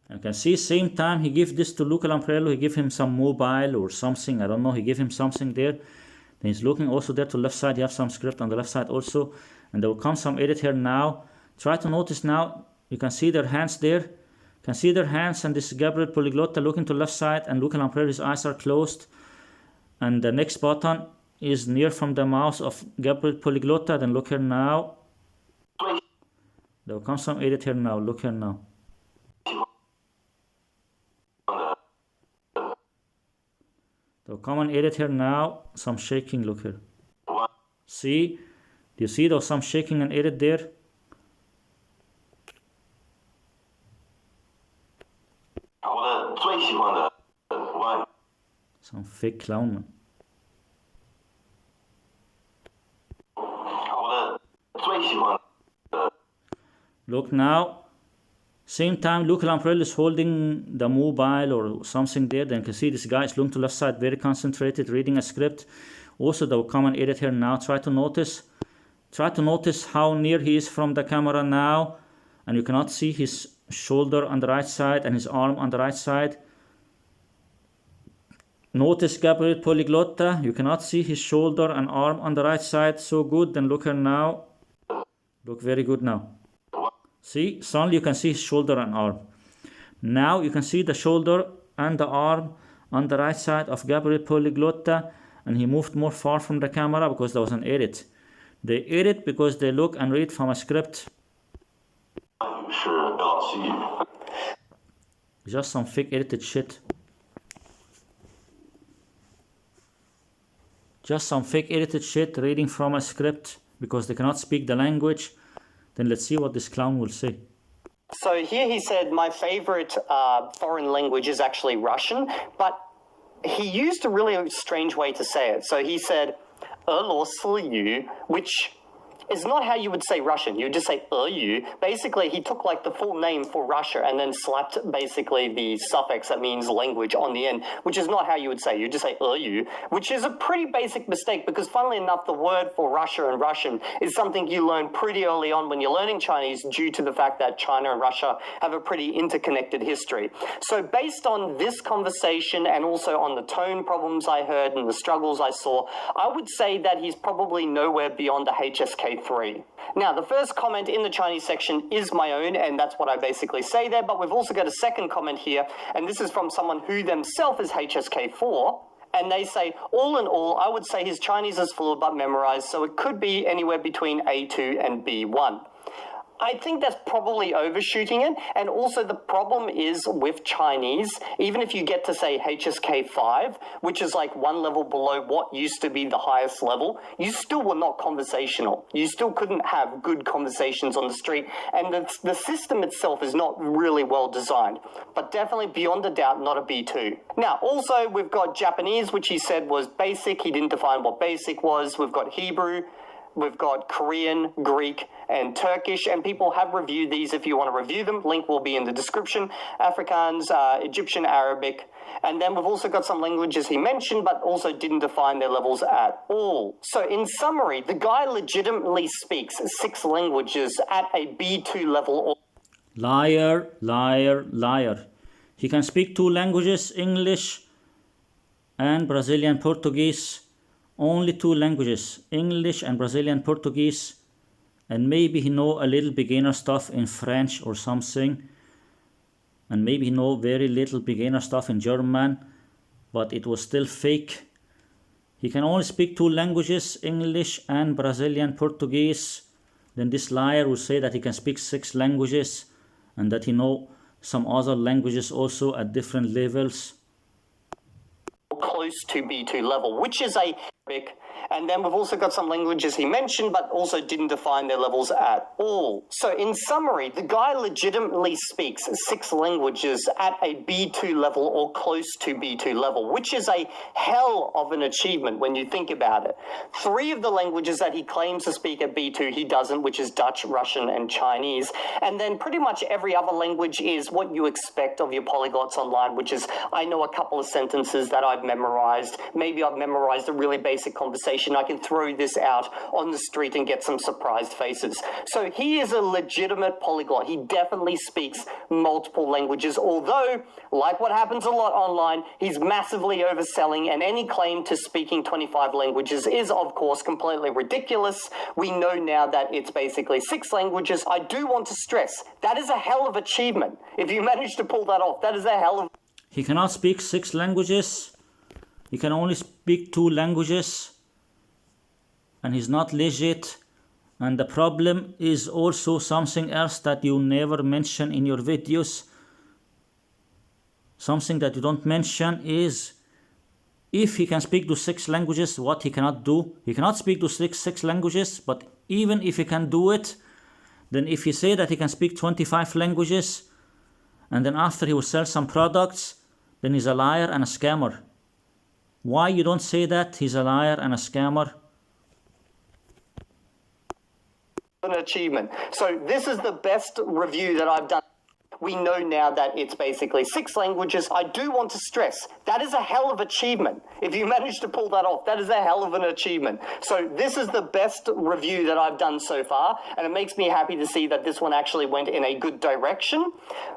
You can see same time he give this to Luca Lampriello, he give him some mobile or something, I don't know, he give him something there. Then he's looking also there to left side, you have some script on the left side also, and there will come some edit here now. Try to notice now, you can see their hands there, you can see their hands, and this is Gabriel Poliglota looking to left side, and Luca Lampriello, his eyes are closed, and the next button is near from the mouse of Gabriel Poliglota. Then look here now, there will come some edit here now, look here now. So come and edit here now, some shaking, look here. See, do you see there's some shaking and edit there? Some fake clown, man. Look now. Same time, Luca Lampriello is holding the mobile or something there. Then you can see this guy is looking to left side, very concentrated, reading a script. Also, they will come and edit here now. Try to notice Try to notice how near he is from the camera now, and you cannot see his shoulder on the right side and his arm on the right side. Notice Gabriel Poliglota, you cannot see his shoulder and arm on the right side so good. Then look here now. Look very good now. See, suddenly you can see his shoulder and arm. Now you can see the shoulder and the arm on the right side of Gabriel Poliglota, and he moved more far from the camera because there was an edit. They edit because they look and read from a script. Just some fake edited shit. Just some fake edited shit reading from a script because they cannot speak the language. Then let's see what this clown will say. So here he said, my favorite foreign language is actually Russian, but he used a really strange way to say it. So he said, 俄罗斯语, which is not how you would say Russian. You would just say 俄语. Basically, he took like the full name for Russia and then slapped basically the suffix that means language on the end, which is not how you would say. You just say 俄语, which is a pretty basic mistake because funnily enough, the word for Russia and Russian is something you learn pretty early on when you're learning Chinese due to the fact that China and Russia have a pretty interconnected history. So based on this conversation and also on the tone problems I heard and the struggles I saw, I would say that he's probably nowhere beyond the HSK 3. Now, the first comment in the Chinese section is my own, and that's what I basically say there, but we've also got a second comment here, and this is from someone who themselves is HSK 4, and they say, all in all, I would say his Chinese is fluid but memorized, so it could be anywhere between A2 and B1. I think that's probably overshooting it, and also the problem is with Chinese, even if you get to say HSK 5, which is like one level below what used to be the highest level, you still were not conversational. You still couldn't have good conversations on the street, and the system itself is not really well designed, but definitely beyond a doubt not a B2. Now, also we've got Japanese, which he said was basic. He didn't define what basic was. We've got Hebrew. We've got Korean, Greek, and Turkish, and people have reviewed these if you want to review them. Link will be in the description. Afrikaans, Egyptian, Arabic, and then we've also got some languages he mentioned, but also didn't define their levels at all. So in summary, the guy legitimately speaks 6 languages at a B2 level. Liar, liar, liar. He can speak 2 languages, English and Brazilian Portuguese. Only 2 languages, English and Brazilian Portuguese, and maybe he know a little beginner stuff in French or something, and maybe he know very little beginner stuff in German, but it was still fake. He can only speak 2 languages, English and Brazilian Portuguese. Then this liar will say that he can speak 6 languages and that he know some other languages also at different levels. Close to B2 level, which is a big, and then we've also got some languages he mentioned but also didn't define their levels at all. So in summary, the guy legitimately speaks 6 languages at a B2 level or close to B2 level, which is a hell of an achievement when you think about it. 3 of the languages that he claims to speak at B2 he doesn't, which is Dutch, Russian, and Chinese, and then pretty much every other language is what you expect of your polyglots online, which is I know a couple of sentences that I've memorized, maybe I've memorized a really basic conversation, I can throw this out on the street and get some surprised faces. So he is a legitimate polyglot. He definitely speaks multiple languages, although, like what happens a lot online, he's massively overselling, and any claim to speaking 25 languages is, of course, completely ridiculous. We know now that it's basically 6 languages. I do want to stress, that is a hell of achievement. If you manage to pull that off, that is a hell of... He cannot speak 6 languages. He can only speak 2 languages, and he's not legit. And the problem is also something else that you never mention in your videos. Something that you don't mention is if he can speak to 6 languages, what he cannot do. He cannot speak to 6 languages, but even if he can do it, then if he say that he can speak 25 languages, and then after he will sell some products, then he's a liar and a scammer. Why you don't say that he's a liar and a scammer? An achievement. So this is the best review that I've done We know now that it's basically 6 languages. I do want to stress, that is a hell of an achievement. If you manage to pull that off, that is a hell of an achievement. So this is the best review that I've done so far, and it makes me happy to see that this one actually went in a good direction.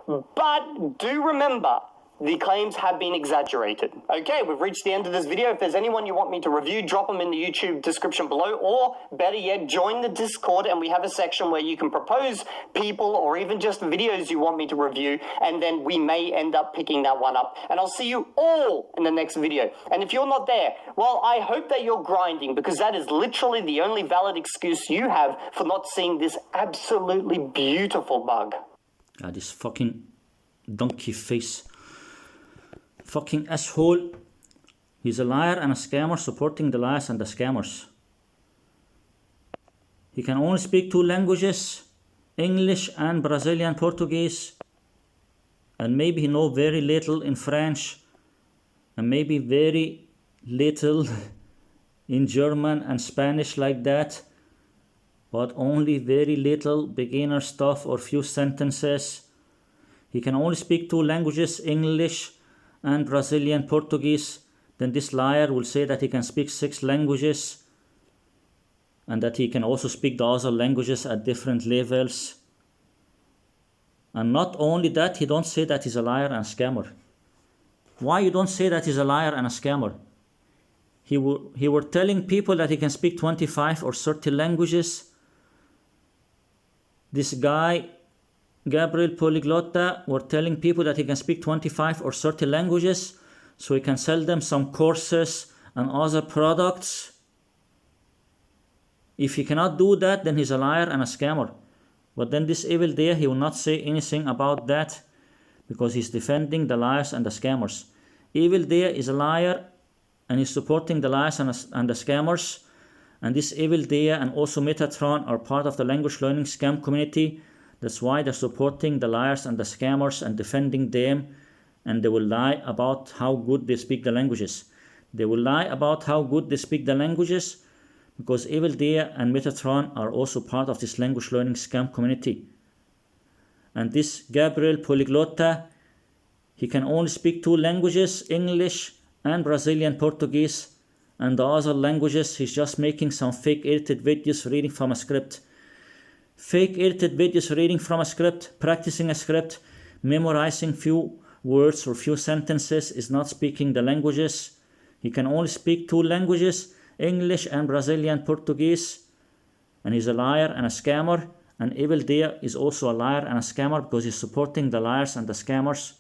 But do remember, the claims have been exaggerated. Okay, we've reached the end of this video. If there's anyone you want me to review, drop them in the YouTube description below, or better yet, join the Discord, and we have a section where you can propose people or even just videos you want me to review, and then we may end up picking that one up. And I'll see you all in the next video. And if you're not there, well, I hope that you're grinding, because that is literally the only valid excuse you have for not seeing this absolutely beautiful bug. Ah, this fucking donkey face. Fucking asshole. He's a liar and a scammer supporting the liars and the scammers. He can only speak 2 languages, English and Brazilian Portuguese, and maybe he knows very little in French, and maybe very little in German and Spanish like that, but only very little beginner stuff or few sentences. He can only speak 2 languages, English and Brazilian Portuguese. Then this liar will say that he can speak 6 languages and that he can also speak the other languages at different levels. And not only that, he don't say that he's a liar and a scammer. Why you don't say that he's a liar and a scammer? He were telling people that he can speak 25 or 30 languages. This guy Gabriel Poliglota were telling people that he can speak 25 or 30 languages so he can sell them some courses and other products. If he cannot do that, then he's a liar and a scammer. But then this Evildea, he will not say anything about that because he's defending the liars and the scammers. Evildea is a liar and he's supporting the liars and the scammers. And this Evildea and also Metatron are part of the language learning scam community. That's why they're supporting the liars and the scammers and defending them, and they will lie about how good they speak the languages. They will lie about how good they speak the languages because Evildea and Metatron are also part of this language learning scam community. And this Gabriel Poliglota, he can only speak 2 languages, English and Brazilian Portuguese, and the other languages he's just making some fake edited videos reading from a script. Fake edited videos reading from a script, practicing a script, memorizing few words or few sentences is not speaking the languages. He can only speak 2 languages, English and Brazilian Portuguese. And he's a liar and a scammer. And Evildea is also a liar and a scammer because he's supporting the liars and the scammers.